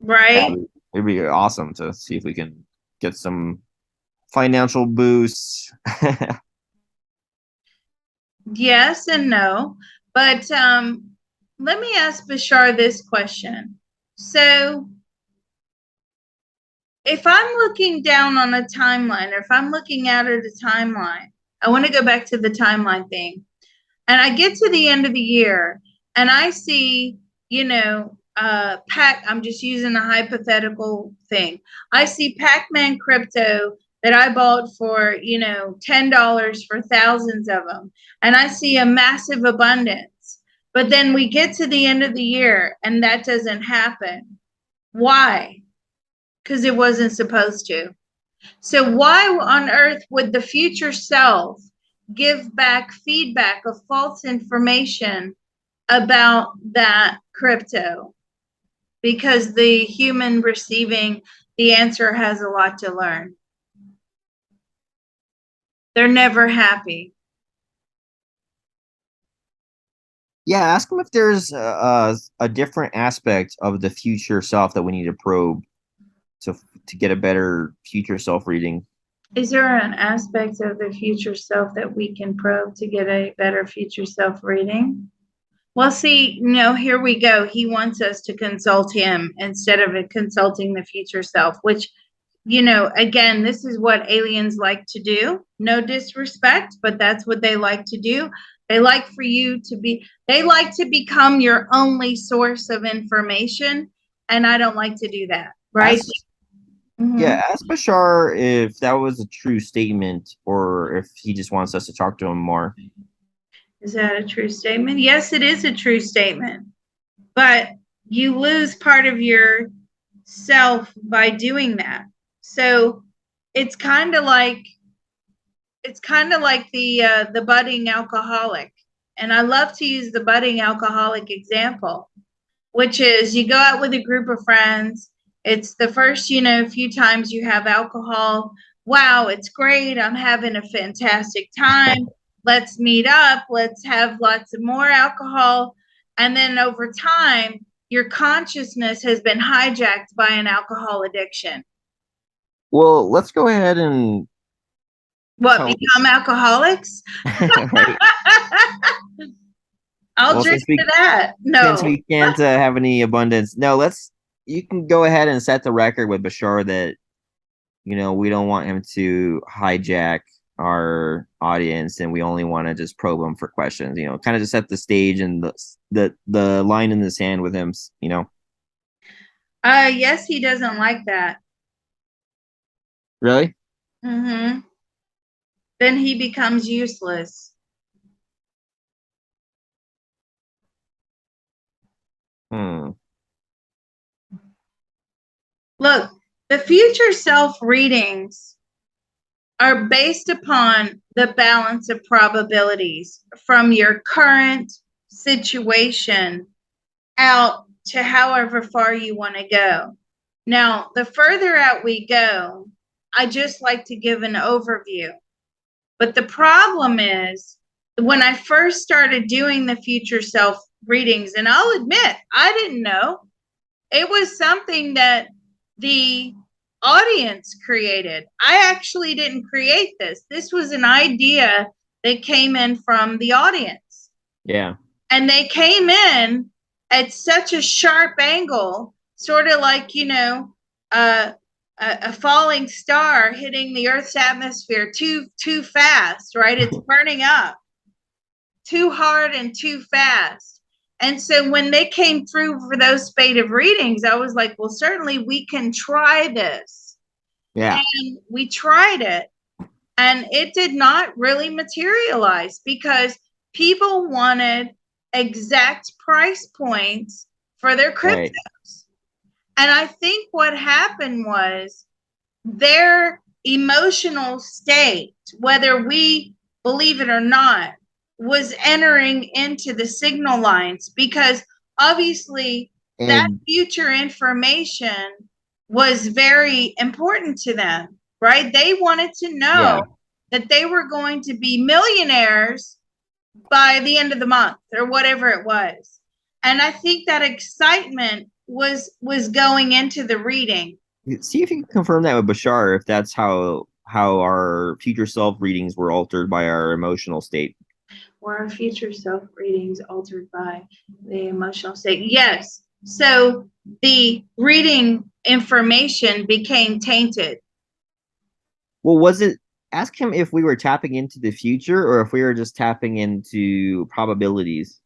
Right? Yeah, it'd be awesome to see if we can get some financial boosts. Yes and no. But let me ask Bashar this question. So, if I'm looking down on a timeline, or if I'm looking out at a timeline, I want to go back to the timeline thing. And I get to the end of the year and I see, I'm just using a hypothetical thing. I see Pac-Man crypto that I bought for, $10 for thousands of them. And I see a massive abundance. But then we get to the end of the year and that doesn't happen. Why? Because it wasn't supposed to. So why on earth would the future self give back feedback of false information about that crypto? Because the human receiving the answer has a lot to learn. They're never happy. Yeah, ask them if there's a different aspect of the future self that we need to probe to get a better future self reading. Is there an aspect of the future self that we can probe to get a better future self reading? Well, see, no, here we go. He wants us to consult him instead of consulting the future self, which, again, this is what aliens like to do. No disrespect, but that's what they like to do. They like for you to be, they like to become your only source of information. And I don't like to do that, right? Ask, Mm-hmm. yeah, ask Bashar if that was a true statement or if he just wants us to talk to him more. Is that a true statement? Yes, it is a true statement. But you lose part of your self by doing that. So it's kind of like the budding alcoholic. And I love to use the budding alcoholic example, which is you go out with a group of friends. It's the first, few times you have alcohol. Wow, it's great. I'm having a fantastic time. Let's meet up. Let's have lots of more alcohol. And then over time, your consciousness has been hijacked by an alcohol addiction. Well, let's go ahead and What, tell become alcoholics? right. I'll Well, drink to that. since No. we can't have any abundance, no, let's. You can go ahead and set the record with Bashar that we don't want him to hijack our audience, and we only want to just probe him for questions. Kind of just set the stage and the line in the sand with him. Yes, he doesn't like that. Really? Mm-hmm. Then he becomes useless. Hmm. Look, the future self readings are based upon the balance of probabilities from your current situation out to however far you want to go. Now, the further out we go, I just like to give an overview. But the problem is when I first started doing the future self readings, and I'll admit, I didn't know. It was something that the audience created. I actually didn't create this. This was an idea that came in from the audience. Yeah. And they came in at such a sharp angle, sort of like, a falling star hitting the Earth's atmosphere too fast, right? It's burning up too hard and too fast. And so when they came through for those spate of readings, I was like, well, certainly we can try this. Yeah. And we tried it, and it did not really materialize because people wanted exact price points for their Right. cryptos. And I think what happened was their emotional state, whether we believe it or not, was entering into the signal lines because obviously that And future information was very important to them, right? They wanted to know yeah. that they were going to be millionaires by the end of the month or whatever it was. And I think that excitement was going into the reading. See if you can confirm that with Bashar, if that's how our future self readings were altered by our emotional state. Were our future self readings altered by the emotional state? Yes. So the reading information became tainted. Well, was it ask him if we were tapping into the future or if we were just tapping into probabilities?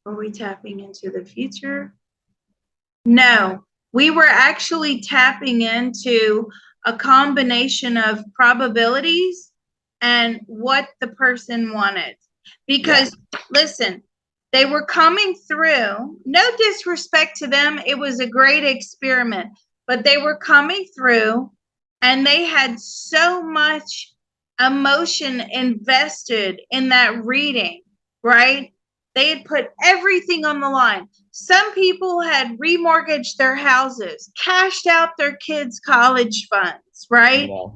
Were we tapping into the future? No, we were actually tapping into a combination of probabilities and what the person wanted. Yeah. Because, listen, they were coming through, no disrespect to them, it was a great experiment, but they were coming through and they had so much emotion invested in that reading, right? They had put everything on the line. Some people had remortgaged their houses, cashed out their kids' college funds, right? Yeah.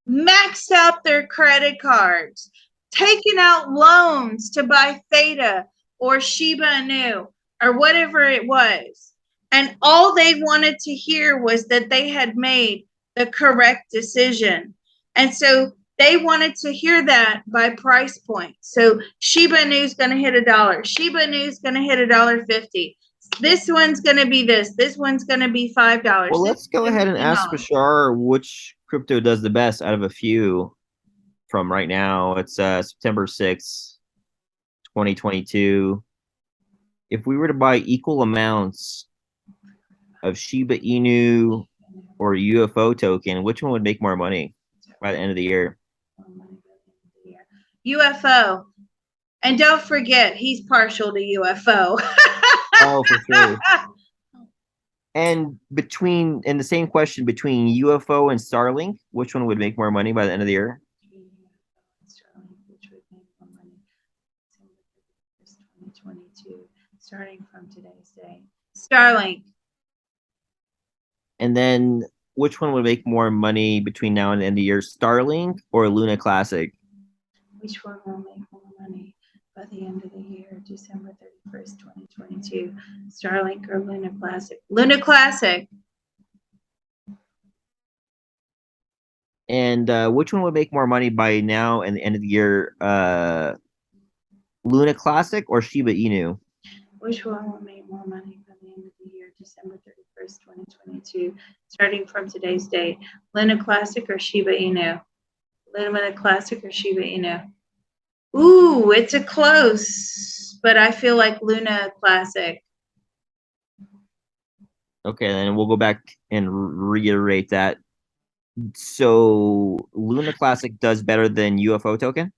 Maxed out their credit cards, taken out loans to buy Theta or Shiba Inu or whatever it was. And all they wanted to hear was that they had made the correct decision. And so They wanted to hear that by price point. So Shiba Inu is going to hit $1. Shiba Inu is going to hit $1.50. This one's going to be this. This one's going to be $5. Well, This let's is go going to ahead and be ask $10. Bashar which crypto does the best out of a few from right now. It's September 6th, 2022. If we were to buy equal amounts of Shiba Inu or UFO token, which one would make more money by the end of the year? UFO. And don't forget, he's partial to UFO. Oh, for sure. And the same question between UFO and Starlink, which one would make more money by the end of the year? Starting from today's day. Starlink. And then which one would make more money between now and the end of the year, Starlink or Luna Classic? Which one will make more money by the end of the year, December 31st, 2022? Starlink or Luna Classic? Luna Classic. And which one would make more money by now and the end of the year, Luna Classic or Shiba Inu? Which one will make more money by the end of the year, December 31st, 2022, starting from today's date? Luna Classic or Shiba Inu? Luna Classic or Shiba Inu? Ooh, it's a close, but I feel like Luna Classic. Okay, then we'll go back and reiterate that. So Luna Classic does better than UFO token?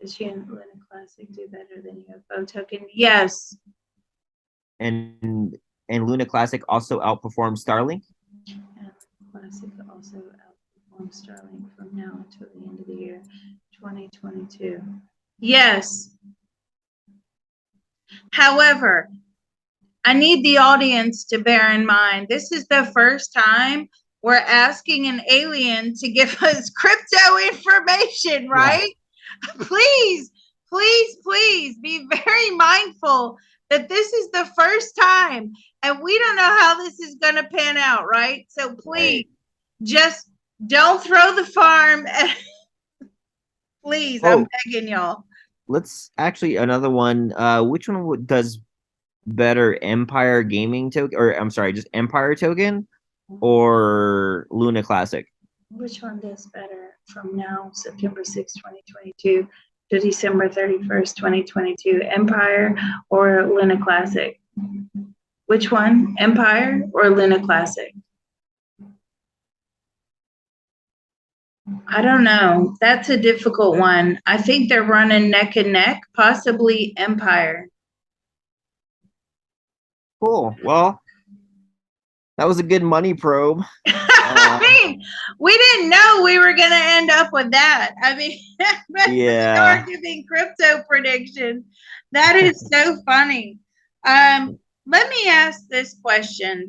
Does Luna Classic do better than UFO token? Yes. And Luna Classic also outperforms Starlink? Classic also outperforms Starlink from now until the end of the year 2022. Yes. However, I need the audience to bear in mind this is the first time we're asking an alien to give us crypto information, right? Yeah. Please, please, please be very mindful that this is the first time and we don't know how this is going to pan out, right? So please, just don't throw the farm. Please, I'm begging y'all. Let's actually another one. Which one does better, Empire Gaming token, or I'm sorry, just Empire token, or Luna Classic? Which one does better from now, September 6th, 2022 to December 31st, 2022? Empire or Luna Classic? Which one? Empire or Luna Classic? I don't know. That's a difficult one. I think they're running neck and neck, possibly Empire. Cool. Well, that was a good money probe. I mean, we didn't know we were going to end up with that. I mean, yeah. giving crypto prediction. That is so funny. Let me ask this question.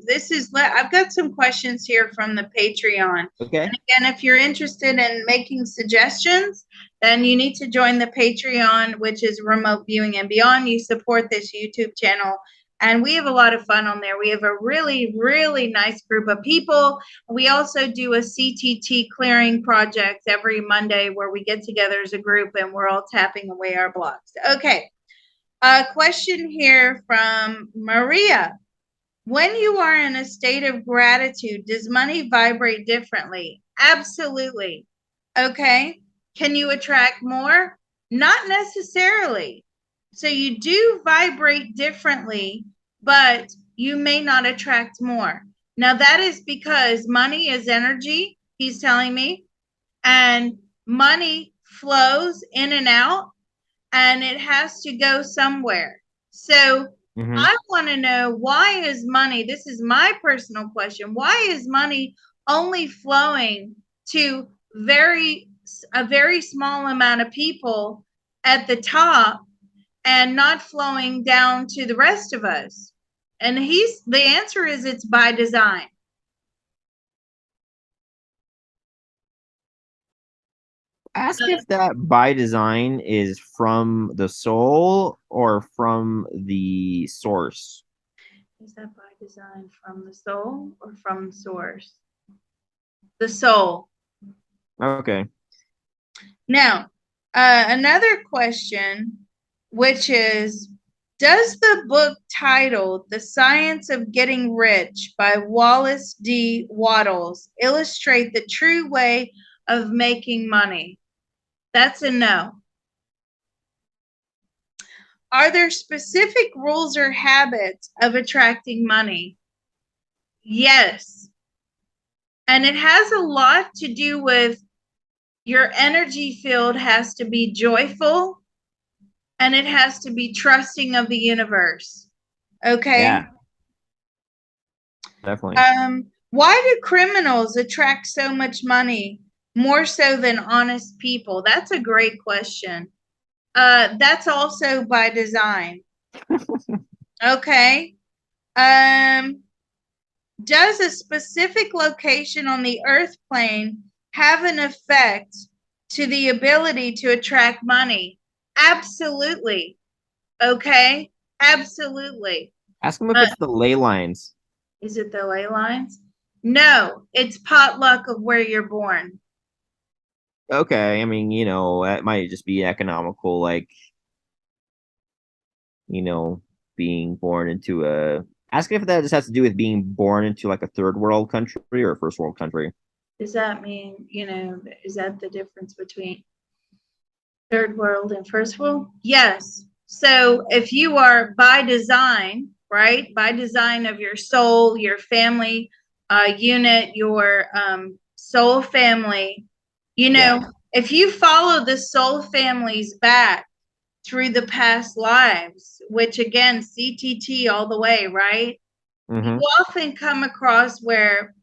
I've got some questions here from the Patreon. Okay. And again, if you're interested in making suggestions, then you need to join the Patreon, which is Remote Viewing and Beyond. You support this YouTube channel. And we have a lot of fun on there. We have a really, really nice group of people. We also do a CTT clearing project every Monday where we get together as a group and we're all tapping away our blocks. Okay. A question here from Maria. When you are in a state of gratitude, does money vibrate differently? Absolutely. Okay. Can you attract more? Not necessarily. So you do vibrate differently, but you may not attract more. Now, that is because money is energy, he's telling me, and money flows in and out, and it has to go somewhere. So I want to know, why is money, this is my personal question, why is money only flowing to a very small amount of people at the top and not flowing down to the rest of us? And the answer is it's by design. Ask if that by design is from the soul or from the source. Is that by design from the soul or from source? The soul. Okay. Now, another question, which is, does the book titled The Science of Getting Rich by Wallace D. Wattles illustrate the true way of making money? That's a no. Are there specific rules or habits of attracting money? Yes. And it has a lot to do with your energy field has to be joyful and it has to be trusting of the universe. Okay. Yeah, definitely. Why do criminals attract so much money more so than honest people? That's a great question. That's also by design. Okay. Um, does a specific location on the earth plane have an effect to the ability to attract money? Absolutely. Okay. Absolutely. Ask them if Uh, it's the ley lines. is it the ley lines? No, it's potluck of where you're born. Okay, I mean, that might just be economical, like, you know, being born into a. Ask if that just has to do with being born into like a third world country or a first world country. Does that mean, is that the difference between third world and first world? Yes. So if you are by design, right, by design of your soul, your family unit, your soul family, Yeah. if you follow the soul families back through the past lives, which again, CTT all the way, right? You Mm-hmm. often come across where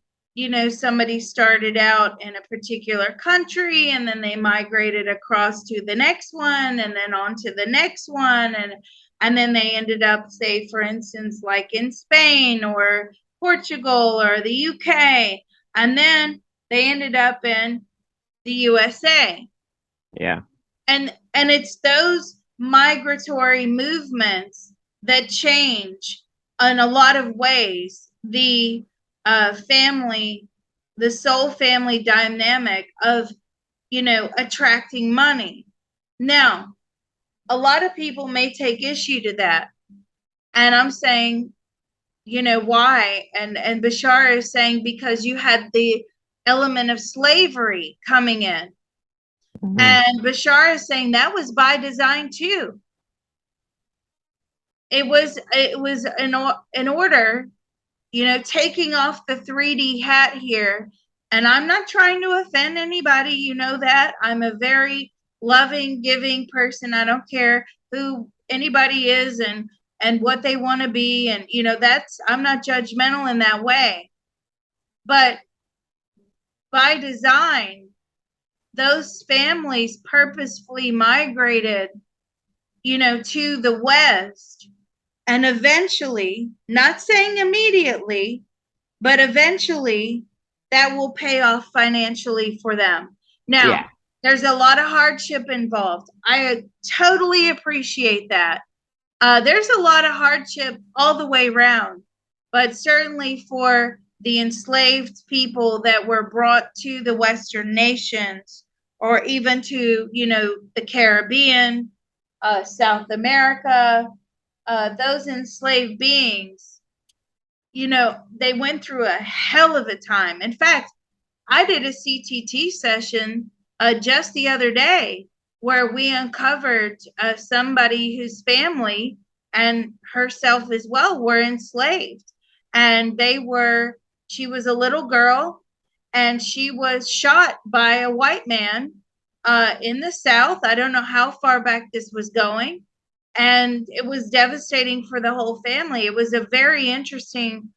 somebody started out in a particular country and then they migrated across to the next one and then on to the next one, and then they ended up, say for instance, like in Spain or Portugal or the UK, and then they ended up in the USA. Yeah. And it's those migratory movements that change in a lot of ways family, the soul family dynamic of attracting money. Now, a lot of people may take issue to that, and I'm saying, why? And Bashar is saying because you had the element of slavery coming in. Mm-hmm. And Bashar is saying that was by design too. It was in order, taking off the 3D hat here. And I'm not trying to offend anybody, that I'm a very loving, giving person. I don't care who anybody is and what they want to be, and that's, I'm not judgmental in that way. But by design, those families purposefully migrated, to the West. And eventually, not saying immediately, but eventually that will pay off financially for them. Now, Yeah. there's a lot of hardship involved. I totally appreciate that. There's a lot of hardship all the way around, but certainly for the enslaved people that were brought to the Western nations or even to, the Caribbean, South America, those enslaved beings, they went through a hell of a time. In fact, I did a CTT session just the other day where we uncovered somebody whose family and herself as well were enslaved. And she was a little girl and she was shot by a white man in the South. I don't know how far back this was going. And it was devastating for the whole family. It was a very interesting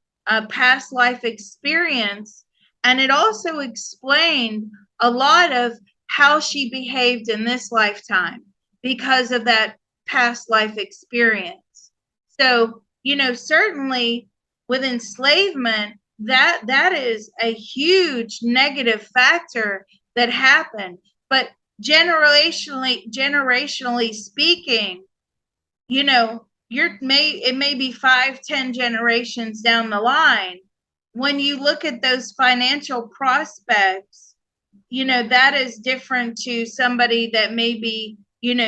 past life experience. And it also explained a lot of how she behaved in this lifetime because of that past life experience. So, certainly with enslavement, that is a huge negative factor that happened. But generationally speaking, it may be 5, 10 generations down the line. When you look at those financial prospects, that is different to somebody that may be,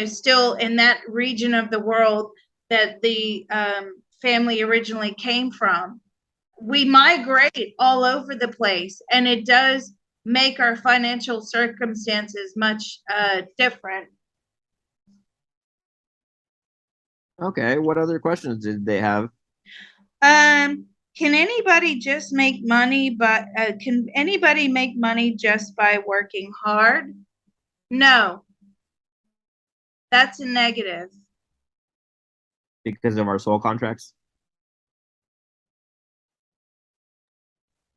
still in that region of the world that the family originally came from. We migrate all over the place, and it does make our financial circumstances much different. Okay, what other questions did they have? Can anybody just make money, but can anybody make money just by working hard? No, that's a negative. Because of our soul contracts?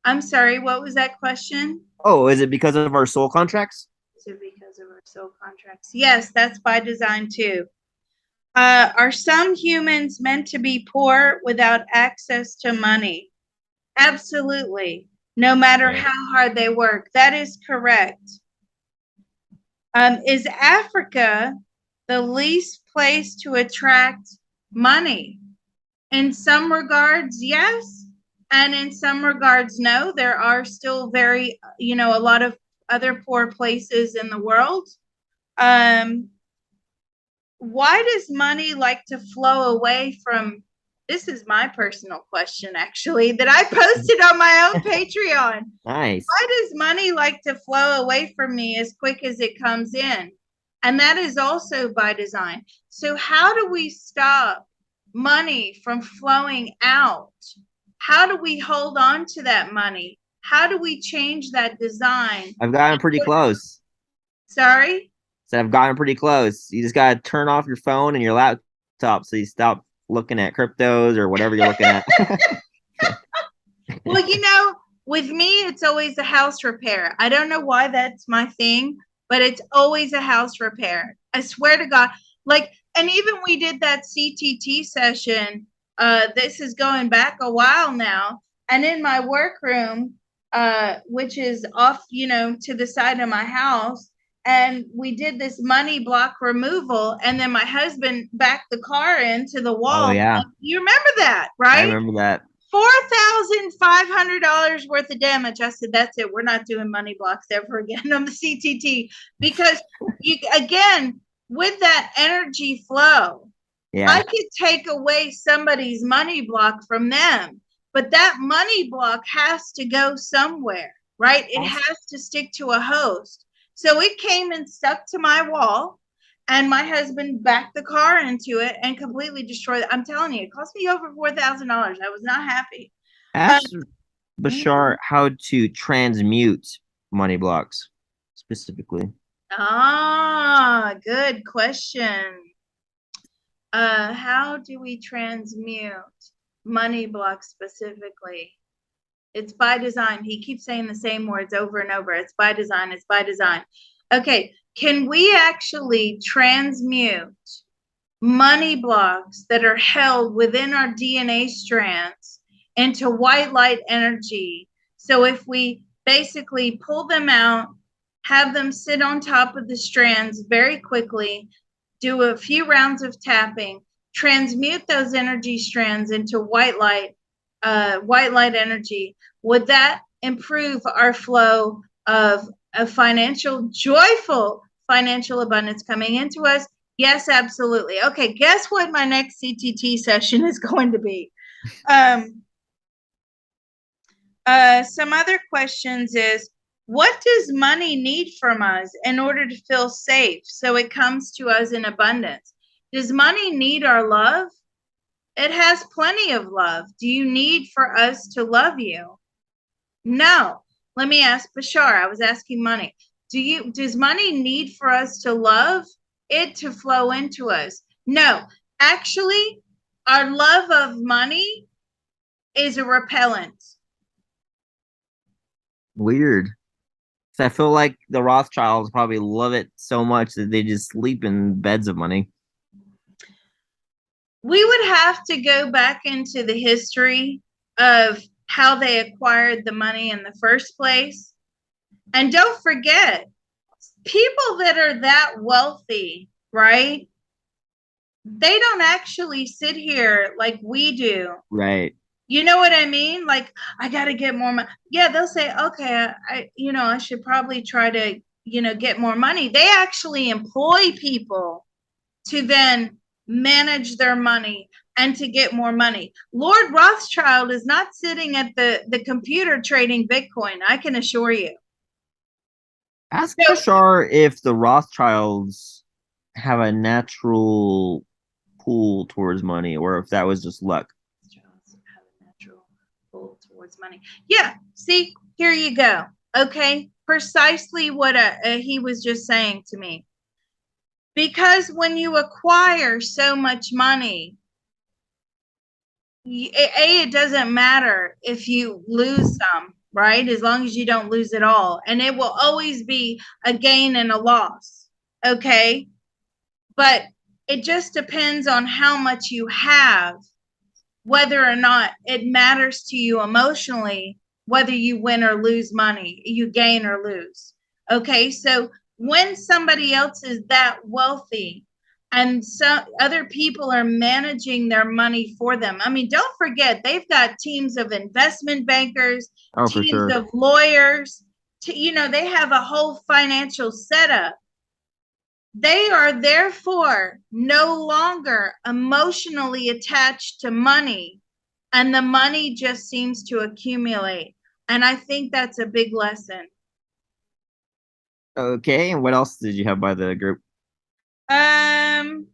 I'm sorry, what was that question? Oh, is it because of our soul contracts? Is it because of our soul contracts? Yes, that's by design too. Are some humans meant to be poor without access to money? Absolutely. No matter Yeah. how hard they work. That is correct. Is Africa the least place to attract money? In some regards, yes. And in some regards, no. There are still a lot of other poor places in the world. Um, why does money like to flow away from? This is my personal question, actually, that I posted on my own Patreon. Nice. Why does money like to flow away from me as quick as it comes in? And that is also by design. So, how do we stop money from flowing out? How do we hold on to that money? How do we change that design? I've gotten pretty close. Sorry? So I've gotten pretty close. You just gotta turn off your phone and your laptop so you stop looking at cryptos or whatever you're looking at. Well, with me, it's always a house repair. I don't know why that's my thing, but it's always a house repair. I swear to God. Like, and even we did that CTT session. This is going back a while now. And in my workroom, which is off, to the side of my house, and we did this money block removal. And then my husband backed the car into the Oh wall. yeah, You remember that, I right? remember that. $4,500 worth of damage. I said, that's it. We're not doing money blocks ever again on the CTT because again, with that energy flow, I Yeah. could take away somebody's money block from them, but that money block has to go somewhere, right? It Also, has to stick to a host. So it came and stuck to my wall, and my husband backed the car into it and completely destroyed it. I'm telling you, it cost me over $4,000. I was not happy. Um, ask Bashar how to transmute money blocks specifically. good question. How do we transmute money blocks specifically? It's by design. He keeps saying the same words over and over. It's by design. It's by design. Okay. Can we actually transmute money blocks that are held within our DNA strands into white light energy? So if we basically pull them out, have them sit on top of the strands very quickly, do a few rounds of tapping, transmute those energy strands into white light energy, would that improve our flow of a joyful financial abundance coming into us? Yes, absolutely. Okay, guess what my next CTT session is going to be? Um, some other questions is, what does money need from us in order to feel safe so it comes to us in abundance? Does money need our love? It has plenty of love. Do you need for us to love you? No. Let me ask Bashar. I was asking money. Does money need for us to love it to flow into us? No. Actually, our love of money is a repellent. Weird. So I feel like the Rothschilds probably love it so much that they just sleep in beds of money. We would have to go back into the history of how they acquired the money in the first place. And don't forget, people that are that wealthy, right? They don't actually sit here like we do Right. You know what I mean? Like, I got to get more money. Yeah, they'll say, okay, I should probably try to, get more money. They actually employ people to then manage their money and to get more money. Lord Rothschild is not sitting at the computer trading Bitcoin, I can assure you. Ask So, Bashar if the Rothschilds have a natural pull towards money, or if that was just luck. have a natural pull towards money. Yeah, see, here you go. Okay, precisely what he was just saying to me. Because when you acquire so much money, it doesn't matter if you lose some, right? As long as you don't lose it all. And it will always be a gain and a loss. Okay. But it just depends on how much you have, whether or not it matters to you emotionally, whether you win or lose money, you gain or lose. Okay. So when somebody else is that wealthy, and some other people are managing their money for them. I mean, don't forget, they've got teams of investment bankers, Oh, for teams sure. of lawyers. They have a whole financial setup. They are therefore no longer emotionally attached to money, and the money just seems to accumulate. And I think that's a big lesson. Okay, and what else did you have by the group? Um,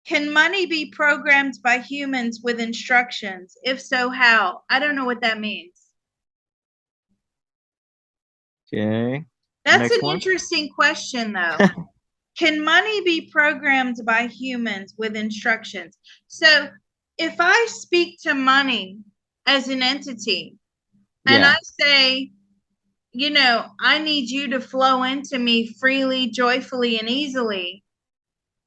can money be programmed by humans with instructions? If so, how? I don't know what that means. Okay, That's next an one. interesting question, though. Can money be programmed by humans with instructions? So, if I speak to money as an entity and I Yeah. say, I need you to flow into me freely, joyfully, and easily,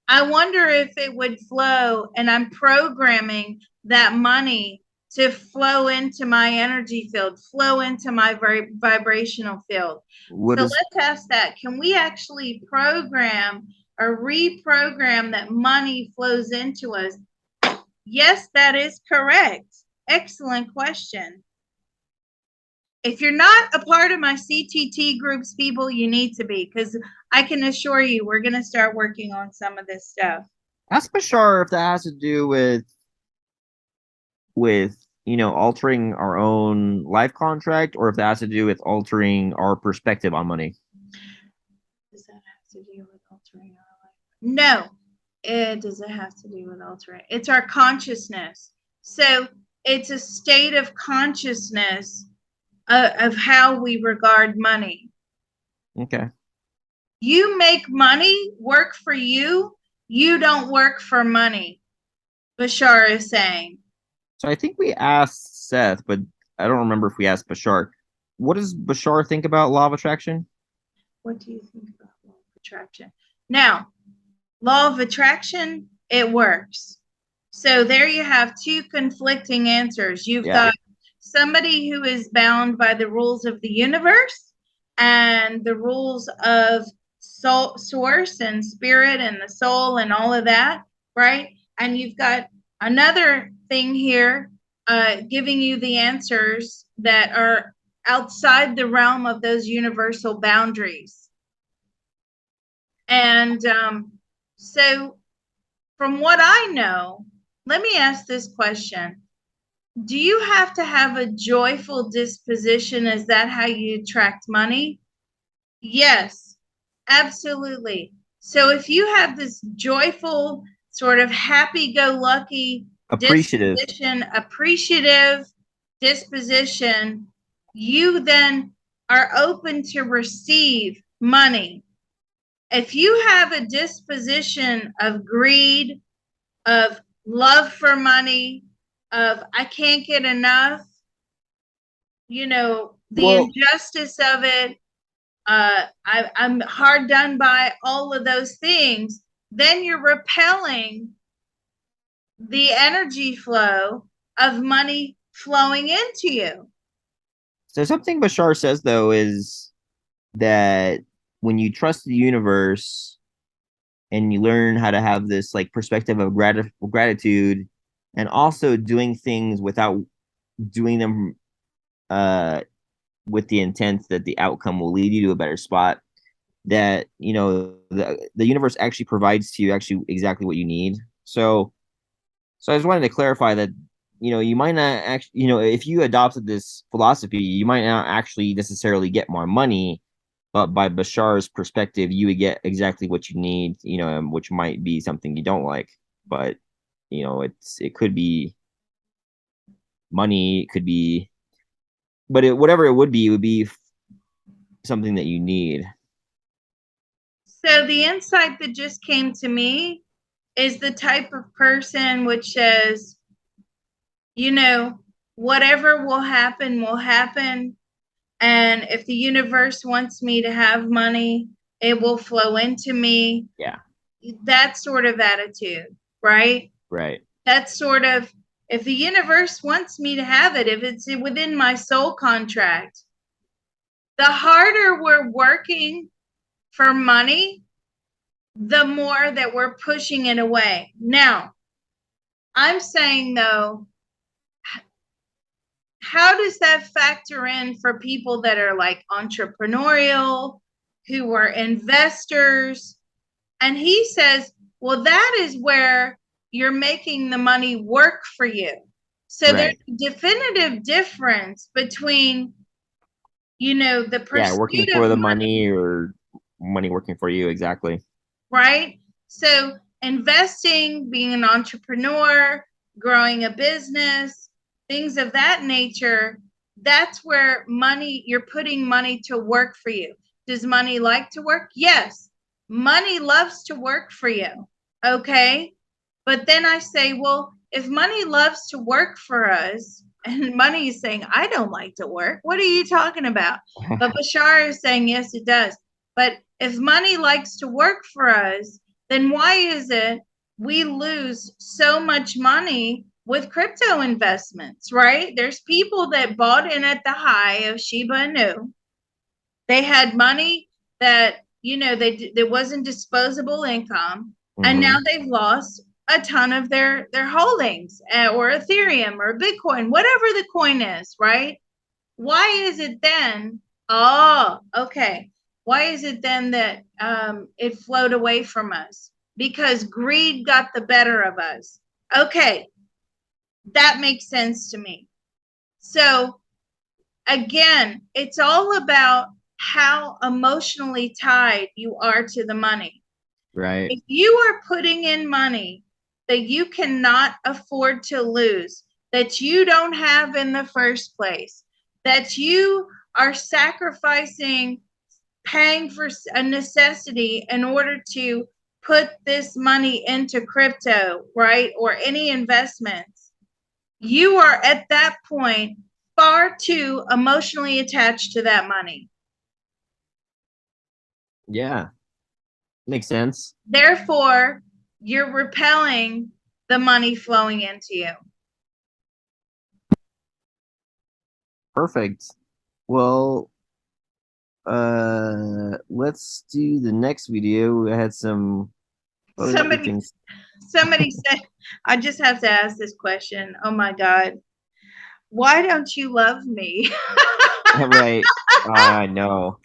I wonder if it would flow, and I'm programming that money to flow into my energy field, flow into my vibrational field. What So is let's ask that. Can we actually program or reprogram that money flows into us? Yes, that is correct. Excellent question. If you're not a part of my CTT groups, people, you need to be, because I can assure you we're going to start working on some of this stuff. ask Bashar if that has to do with altering our own life contract, or if that has to do with altering our perspective on money. Does that have to do with altering our life? No, it doesn't have to do with altering. It's our consciousness. So it's a state of consciousness of how we regard money. Okay. You make money work for you. You don't work for money, Bashar is saying. So I think we asked Seth, but I don't remember if we asked Bashar. What does Bashar think about law of attraction? What do you think about law of attraction? Now, law of attraction, it works. So there you have two conflicting answers. You've Yeah. got somebody who is bound by the rules of the universe and the rules of soul, source and spirit and the soul and all of that, right? And you've got another thing here giving you the answers that are outside the realm of those universal boundaries. And so, from what I know, let me ask this question. Do you have to have a joyful disposition? Is that how you attract money? Yes, absolutely. So if you have this joyful, sort of happy go lucky Appreciative. disposition, appreciative disposition, you then are open to receive money. If you have a disposition of greed, of love for money, of I can't get enough, the Well, injustice of it, I'm hard done by, all of those things, then you're repelling the energy flow of money flowing into you. so something Bashar says though is that when you trust the universe and you learn how to have this like perspective of gratitude, and also doing things without doing them uh with the intent that the outcome will lead you to a better spot, that the universe actually provides to you actually exactly what you need. So I just wanted to clarify that you might not actually, if you adopted this philosophy, you might not actually necessarily get more money, but by Bashar's perspective, you would get exactly what you need, which might be something you don't like. But it could be money, it could be, but whatever it would be something that you need. So the insight that just came to me is the type of person which says, you know, whatever will happen will happen. And if the universe wants me to have money, it will flow into me. Yeah, That sort of attitude, right? right. That's sort of, if the universe wants me to have it, if it's within my soul contract, the harder we're working for money, the more that we're pushing it away. Now, I'm saying though, how does that factor in for people that are like entrepreneurial, who are investors? And he says, well, that is where you're making the money work for you. So there's Right. a definitive difference between, the Yeah, working pursuit of for the money, money or money working for you, exactly. right? So investing, being an entrepreneur, growing a business, things of that nature, that's where money, you're putting money to work for you. Does money like to work? Yes. Money loves to work for you. Okay. But then I say, well, if money loves to work for us, and money is saying, I don't like to work, what are you talking about? But Bashar is saying, yes, it does. But if money likes to work for us, then why is it we lose so much money with crypto investments, right? There's people that bought in at the high of Shiba Inu. They had money that, there wasn't disposable income, and now Hmm. they've lost a ton of their holdings, or Ethereum or Bitcoin, whatever the coin is, right? Why is it then? Oh, okay. Why is it then that it flowed away from us? Because greed got the better of us. Okay, that makes sense to me. So again, it's all about how emotionally tied you are to the money. Right. If you are putting in money that you cannot afford to lose, that you don't have in the first place, that you are sacrificing paying for a necessity in order to put this money into crypto, right? Or any investments, you are at that point far too emotionally attached to that money. Yeah, makes sense. Therefore, you're repelling the money flowing into you. Perfect. Well, let's do the next video. I had some other Somebody things. somebody said, I just have to ask this question. Oh my God. Why don't you love me? Right. I know.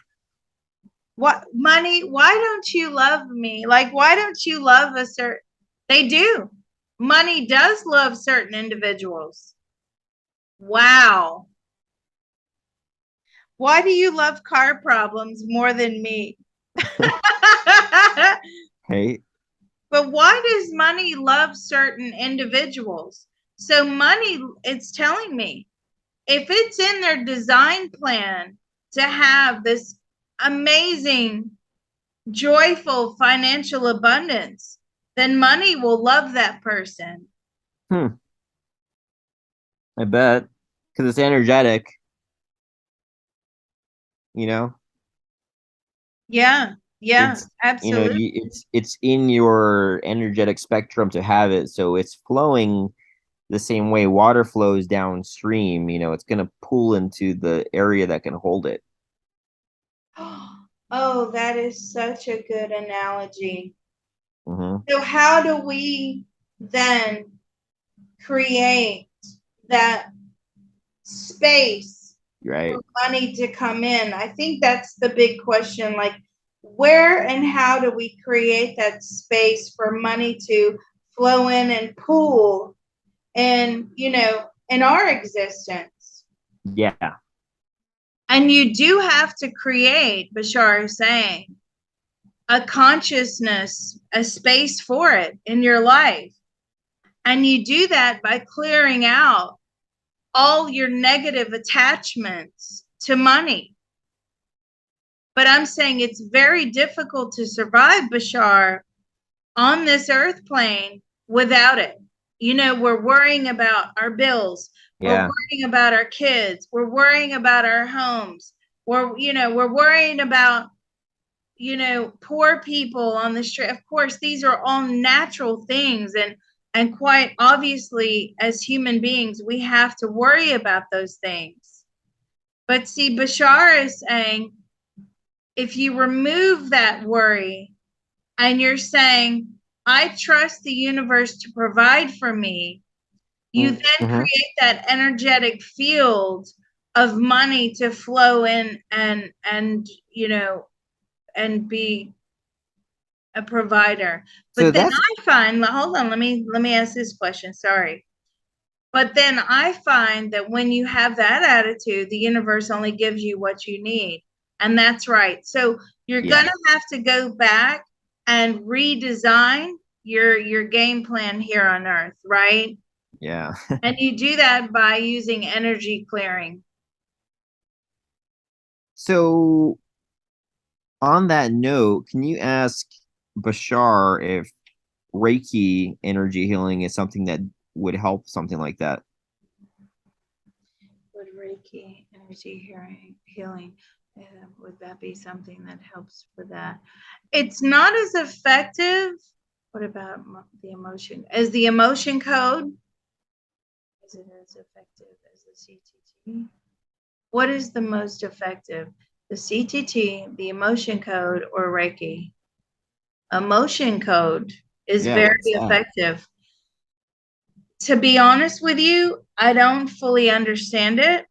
What money? Why don't you love me? Like, why don't you love a certain? They do. Money does love certain individuals. Wow. Why do you love car problems more than me? Hey. But why does money love certain individuals? So, money, it's telling me if it's in their design plan to have this amazing, joyful financial abundance, then money will love that person. Hmm. I bet because it's energetic. You know, Yeah, yeah, it's absolutely. it's in your energetic spectrum to have it, so it's flowing the same way water flows downstream. It's gonna pull into the area that can hold it. Oh, that is such a good analogy. Hmm. So, how do we then create that space for Right. money to come in? I think that's the big question. Like, where and how do we create that space for money to flow in and pool and, in our existence? Yeah. And you do have to create, Bashar is saying, a consciousness, a space for it in your life. And you do that by clearing out all your negative attachments to money. But I'm saying it's very difficult to survive, Bashar, on this earth plane without it. We're worrying about our bills. We're Yeah. worrying about our kids. We're worrying about our homes. We're worrying about, poor people on the street. Of course, these are all natural things. And quite obviously, as human beings, we have to worry about those things. But see, Bashar is saying, if you remove that worry and you're saying, I trust the universe to provide for me, you then Mm-hmm. create that energetic field of money to flow in and be a provider. So But then that's I find, hold on, let me ask this question. Sorry. But then I find that when you have that attitude, the universe only gives you what you need. And that's right. So you're yeah. going to have to go back and redesign your game plan here on earth, right? Yeah. And you do that by using energy clearing. So on that note, can you ask Bashar if Reiki energy healing is something that would help something like that? Would Reiki energy healing, would that be something that helps for that? It's not as effective. What about the emotion? Is the emotion code? Is it as effective as the CTT? What is the most effective? The CTT, the emotion code, or Reiki? Emotion code is Yeah, very what's that? effective. To be honest with you, I don't fully understand it.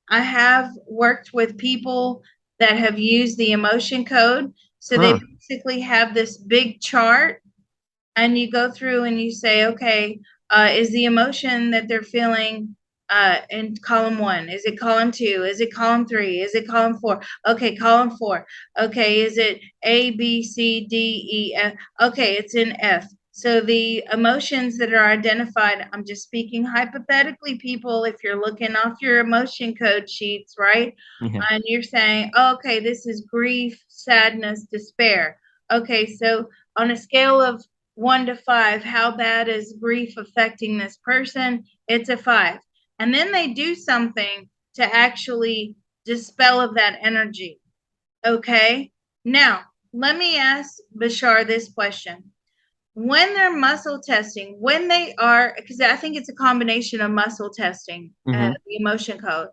I have worked with people that have used the emotion code. So they Huh. basically have this big chart, and you go through and you say, okay, is the emotion that they're feeling in column 1? Is it column 2? Is it column 3? Is it column 4? Okay, column 4. Okay, is it A, B, C, D, E, F? Okay, it's in F. So the emotions that are identified, I'm just speaking hypothetically, people, if you're looking off your emotion code sheets, right? Yeah. And you're saying, okay, this is grief, sadness, despair. Okay, so on a scale of 1 to 5, how bad is grief affecting this person? It's a 5. And then they do something to actually dispel of that energy. Okay. Now, let me ask Bashar this question. When they're muscle testing, when they are, because I think it's a combination of muscle testing, Hmm. the emotion code,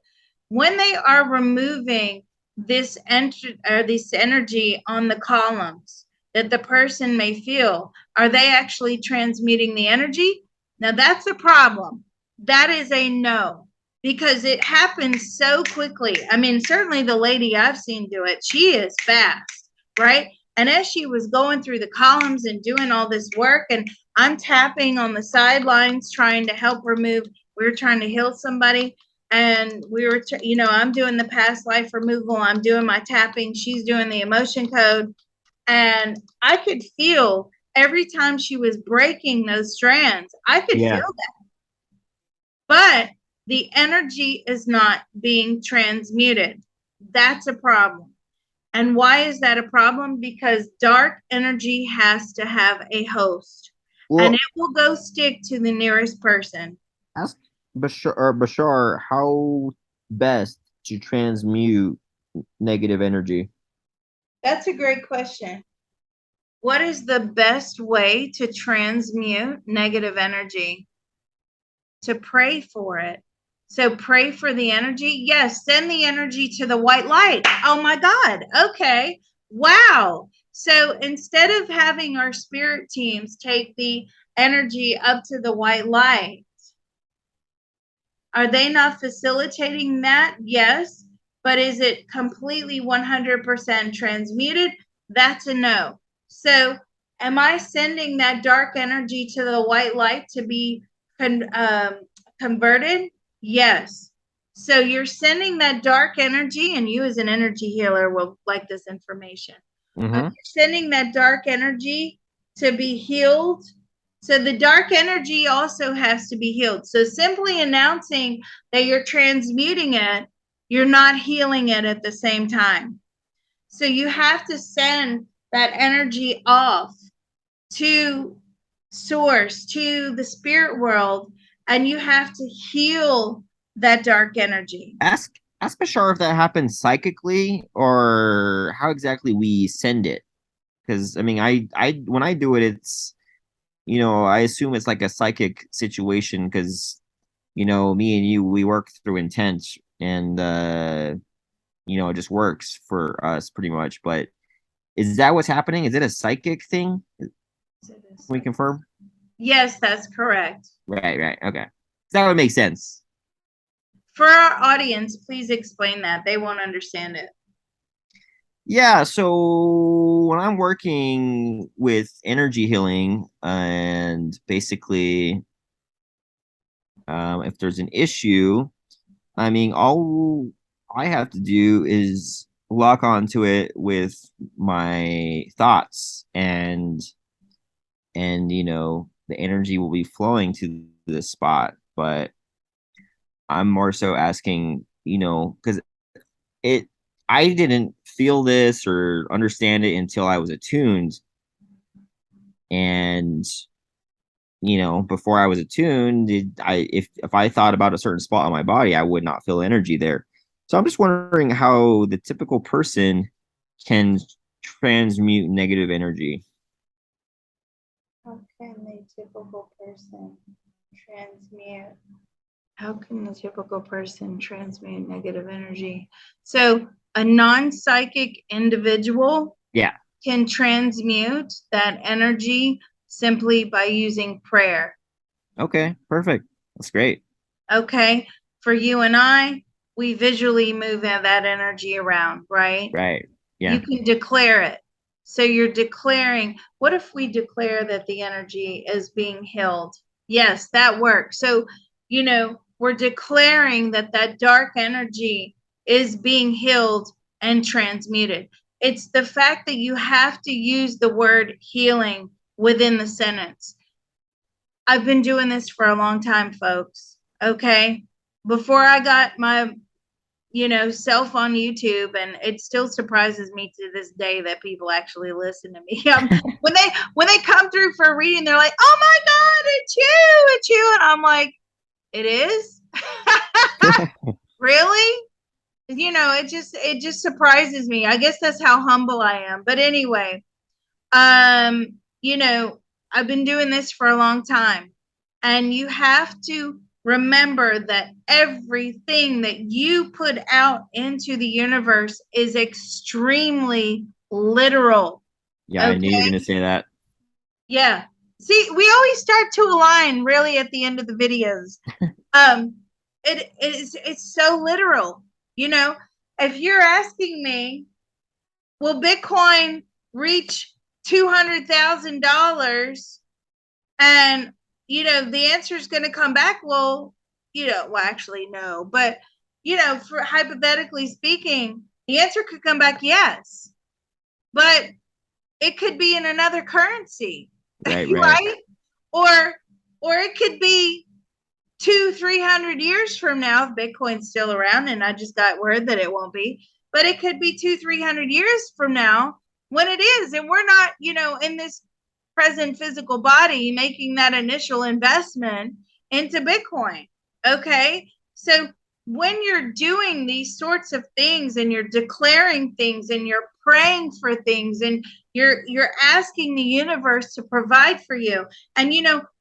when they are removing this energy on the columns that the person may feel, are they actually transmuting the energy? Now that's a problem. That is a no, because it happens so quickly. I mean, certainly the lady I've seen do it, she is fast, right? And as she was going through the columns and doing all this work, and I'm tapping on the sidelines trying to help remove, we were trying to heal somebody. And we were, I'm doing the past life removal. I'm doing my tapping. She's doing the emotion code. And I could feel every time she was breaking those strands, I could feel Yeah. that. But the energy is not being transmuted. That's a problem. And why is that a problem? Because dark energy has to have a host, and it Well, will go stick to the nearest person. ask Bashar how best to transmute negative energy. That's a great question. What is the best way to transmute negative energy? To pray for it. So pray for the energy. Yes, send the energy to the white light. Oh my God. Okay. Wow. So instead of having our spirit teams take the energy up to the white light, Are they not facilitating that? Yes. But is it completely 100% transmuted? That's a no. So, am I sending that dark energy to the white light to be converted? Yes. So, you're sending that dark energy, and you, as an energy healer, will like this information. Mm-hmm. You're sending that dark energy to be healed. So the dark energy also has to be healed. So simply announcing that you're transmuting it, you're not healing it at the same time. So you have to send that energy off to source, to the spirit world, and you have to heal that dark energy. Ask Bashar if that happens psychically or how exactly we send it. Because I mean, I when I do it, it's I assume it's like a psychic situation because me and you we work through intent and it just works for us pretty much. But is that what's happening? Is it a psychic thing? Can we confirm? Yes, that's correct. Right, right. Okay. That would make sense. For our audience, please explain that. They won't understand it. Yeah, so when I'm working with energy healing and basically if there's an issue, I mean, all I have to do is lock onto it with my thoughts and the energy will be flowing to the spot. But I'm more so asking, because it I didn't feel this or understand it until I was attuned. And before I was attuned, if I thought about a certain spot on my body, I would not feel energy there. So I'm just wondering how the typical person can transmute negative energy. How can the typical person transmute? How can the typical person transmute negative energy? So, a non psychic individual Yeah. can transmute that energy simply by using prayer. Okay. Perfect. That's great. Okay. For you and I, we visually move that energy around, right? Right. You Yeah. can declare it. So you're declaring, what if we declare that the energy is being held? Yes, that works. So, we're declaring that that dark energy is being healed and transmuted. It's the fact that you have to use the word healing within the sentence. I've been doing this for a long time, folks. Okay. Before I got my self on YouTube, and it still surprises me to this day that people actually listen to me. When they come through for a reading, they're like, "Oh my God, it's you," and I'm like, "It is, really?" It just surprises me. I guess that's how humble I am. But anyway, um, you know, I've been doing this for a long time, and you have to remember that everything that you put out into the universe is extremely literal. Yeah, I knew you were Okay. gonna say that. Yeah. See, we always start to align really at the end of the videos. Um, it's so literal. You know, if you're asking me, will Bitcoin reach $200,000? And, the answer is going to come back, well, actually, no. But, for hypothetically speaking, the answer could come back yes. But it could be in another currency, Right, right. right? Or, or it could be 200-300 years from now if Bitcoin's still around, and I just got word that it won't be. But it could be 200-300 years from now when it is, and we're not, in this present physical body making that initial investment into Bitcoin. Okay. So when you're doing these sorts of things and you're declaring things and you're praying for things and you're asking the universe to provide for you. And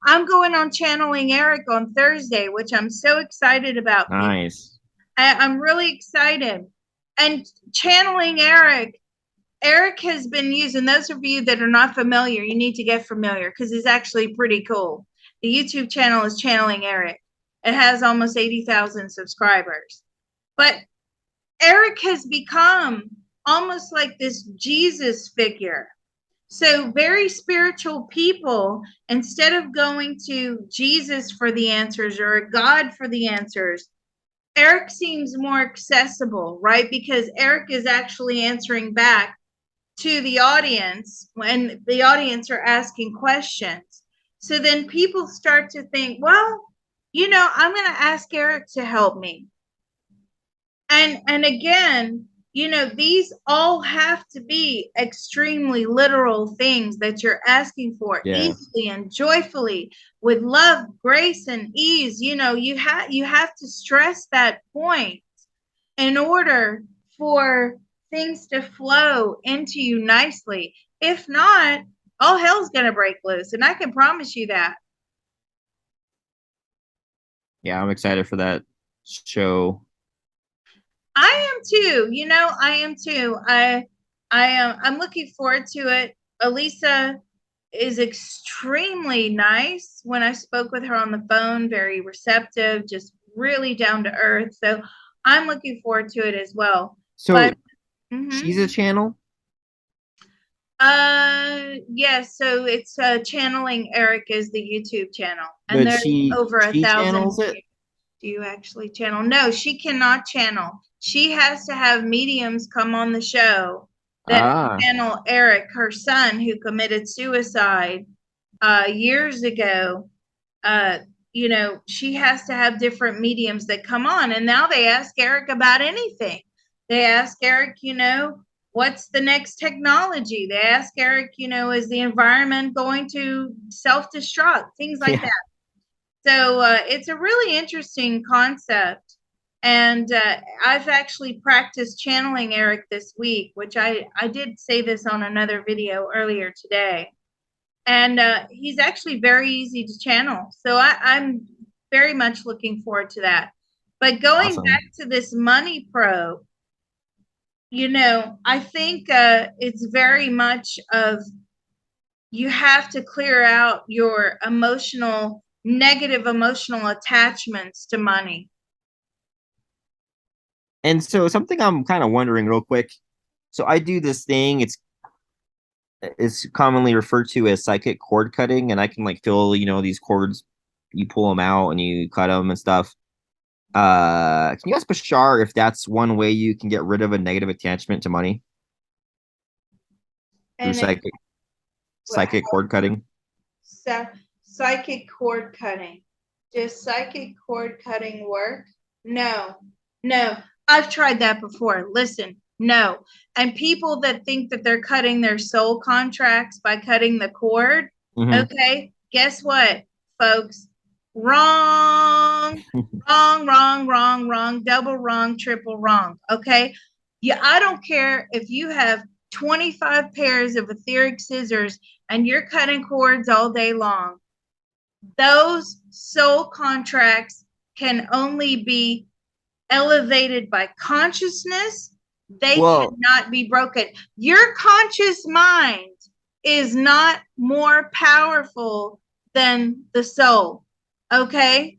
I'm going on Channeling Eric on Thursday, which I'm so excited about, people. Nice. I'm really excited. And Channeling Eric has been using, those of you that are not familiar, you need to get familiar because he's actually pretty cool. The YouTube channel is Channeling Eric. It has almost 80,000 subscribers. But Eric has become almost like this Jesus figure. So, very spiritual people, instead of going to Jesus for the answers or God for the answers, Eric seems more accessible, right? Because Eric is actually answering back to the audience when the audience are asking questions. So then people start to think, well, I'm going to ask Eric to help me. And again, these all have to be extremely literal things that you're asking for Yeah. easily and joyfully with love, grace, and ease. You have to stress that point in order for things to flow into you nicely. If not, all hell's going to break loose. And I can promise you that. Yeah, I'm excited for that show. I am too. I am too. I'm looking forward to it. Elisa is extremely nice. When I spoke with her on the phone, very receptive, just really down to earth. So I'm looking forward to it as well. So But she's a channel, yes, so it's Channeling Eric is the YouTube channel, and but there's over a she thousand. channels it. Do you actually channel? No, she cannot channel. She has to have mediums come on the show that Ah, channel Eric, her son, who committed suicide years ago. uh, she has to have different mediums that come on. And now they ask Eric about anything. They ask Eric, what's the next technology? They ask Eric, is the environment going to self destruct? Things like yeah. that. So it's a really interesting concept. And I've actually practiced channeling Eric this week, which I did say this on another video earlier today. And he's actually very easy to channel. So I'm very much looking forward to that. But going back Awesome. to this money probe, I think it's very much of you have to clear out your negative emotional attachments to money. And so something I'm kind of wondering real quick. So I do this thing. It's commonly referred to as psychic cord cutting, and I can like feel, these cords. You pull them out and you cut them and stuff. Can you ask Bashar if that's one way you can get rid of a negative attachment to money through And psychic cord cutting? psychic cord cutting. Does psychic cord cutting work? No, no. I've tried that before. Listen, no. And people that think that they're cutting their soul contracts by cutting the cord, Hmm. okay, guess what, folks? Wrong, wrong, wrong, wrong, wrong, double wrong, triple wrong. Okay. Yeah, I don't care if you have 25 pairs of etheric scissors and you're cutting cords all day long. Those soul contracts can only be elevated by consciousness. They Well, cannot be broken. Your conscious mind is not more powerful than the soul. Okay?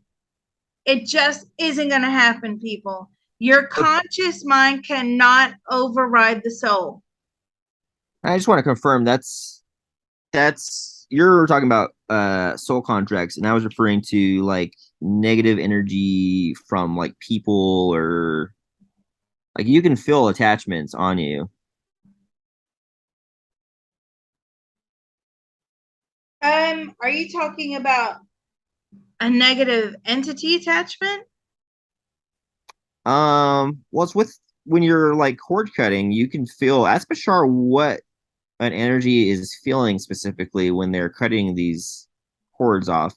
It just isn't going to happen, people. Your conscious mind cannot override the soul. I just want to confirm that's you're talking about soul contracts, and I was referring to like negative energy from like people, or like you can feel attachments on you. Are you talking about a negative entity attachment? Well, it's with when you're like cord cutting, you can feel. Ask Bashar what an energy is feeling specifically when they're cutting these cords off.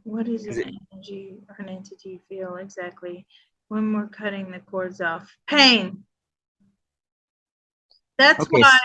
What does Is an it energy or an entity feel exactly when we're cutting the cords off? Pain. That's okay? why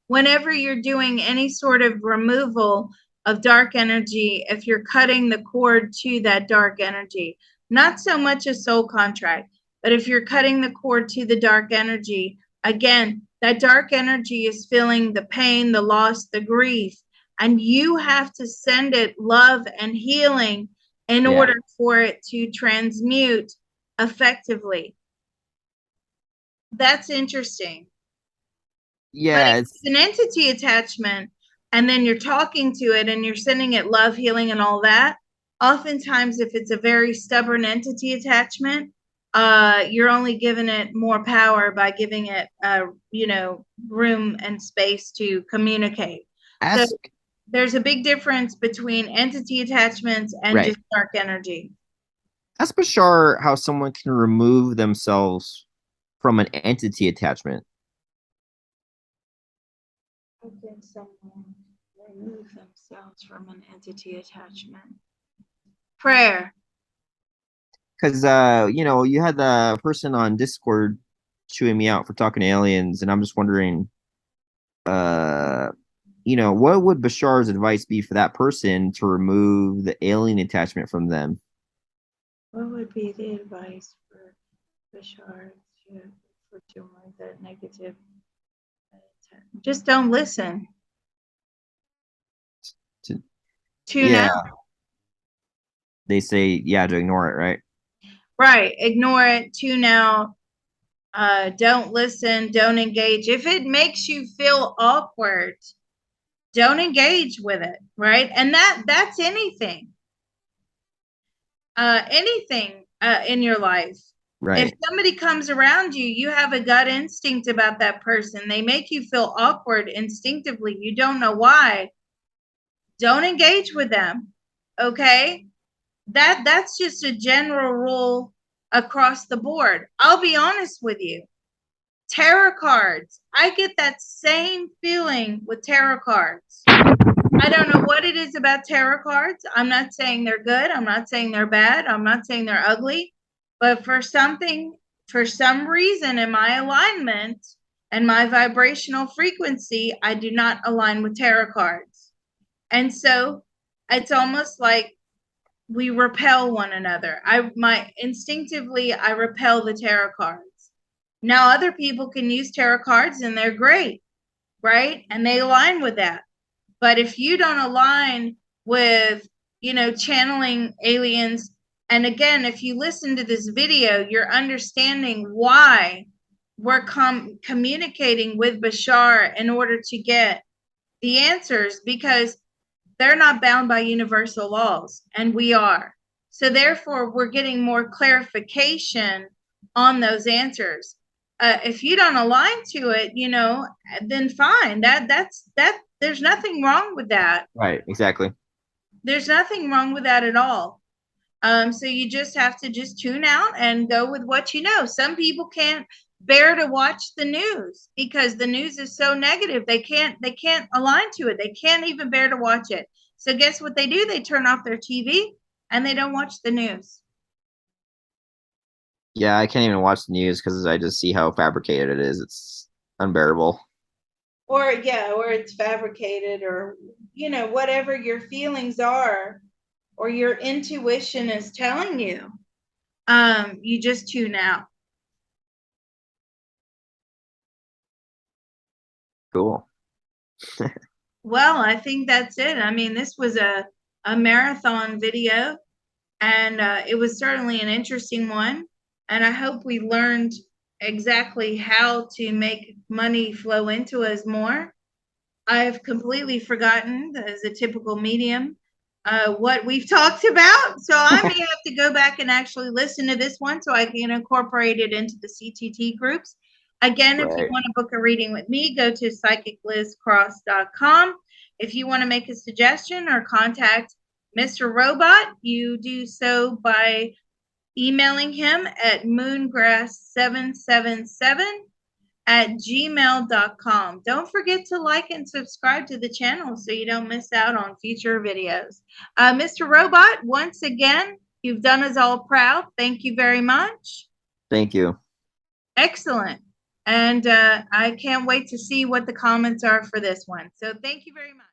whenever you're doing any sort of removal of dark energy, if you're cutting the cord to that dark energy, not so much a soul contract, but if you're cutting the cord to the dark energy, again, that dark energy is feeling the pain, the loss, the grief, and you have to send it love and healing in Yeah. order for it to transmute effectively. That's interesting. But Yeah, if it's it's an entity attachment and then you're talking to it and you're sending it love, healing, and all that, oftentimes, if it's a very stubborn entity attachment, you're only giving it more power by giving it, room and space to communicate. So ask there's a big difference between entity attachments and right. just dark energy. Ask Bashar how someone can remove themselves from an entity attachment. How can someone remove themselves from an entity attachment? Prayer. Because you had the person on Discord chewing me out for talking to aliens, and I'm just wondering, uh, what would Bashar's advice be for that person to remove the alien attachment from them? What would be the advice for Bashar for doing the negative? Just don't listen. To, Tune yeah, out. they say to ignore it, right? Right. Ignore it. Tune out. Don't listen. Don't engage. If it makes you feel awkward, don't engage with it. Right. And that's anything. Anything in your life. If Right. somebody comes around you, you have a gut instinct about that person. They make you feel awkward instinctively. You don't know why. Don't engage with them. Okay? That's just a general rule across the board. I'll be honest with you. Tarot cards. I get that same feeling with tarot cards. I don't know what it is about tarot cards. I'm not saying they're good. I'm not saying they're bad. I'm not saying they're ugly. But for some reason in my alignment and my vibrational frequency, I do not align with tarot cards. And so it's almost like we repel one another. I repel the tarot cards. Now other people can use tarot cards and they're great, right? And they align with that. But if you don't align with, channeling aliens, and again, if you listen to this video, you're understanding why we're communicating with Bashar in order to get the answers, because they're not bound by universal laws, and we are. So therefore, we're getting more clarification on those answers. If you don't align to it, then fine. That. There's nothing wrong with that. Right. Exactly. There's nothing wrong with that at all. So you just have to just tune out and go with what you know. Some people can't bear to watch the news because the news is so negative. They can't align to it. They can't even bear to watch it. So guess what they do? They turn off their TV and they don't watch the news. Yeah, I can't even watch the news because I just see how fabricated it is. It's unbearable. Or it's fabricated, or whatever your feelings are or your intuition is telling you. You just tune out. Cool. Well, I think that's it. I mean, this was a marathon video, and it was certainly an interesting one. And I hope we learned exactly how to make money flow into us more. I've completely forgotten, as a typical medium, what we've talked about. So I may have to go back and actually listen to this one so I can incorporate it into the CTT groups. Again, if you Right. want to book a reading with me, go to psychiclizcross.com. If you want to make a suggestion or contact Mr. Robot, you do so by emailing him at moongrass777@gmail.com. Don't forget to like and subscribe to the channel so you don't miss out on future videos. Mr. Robot, once again, you've done us all proud. Thank you very much. Thank you. Excellent. And I can't wait to see what the comments are for this one. So thank you very much.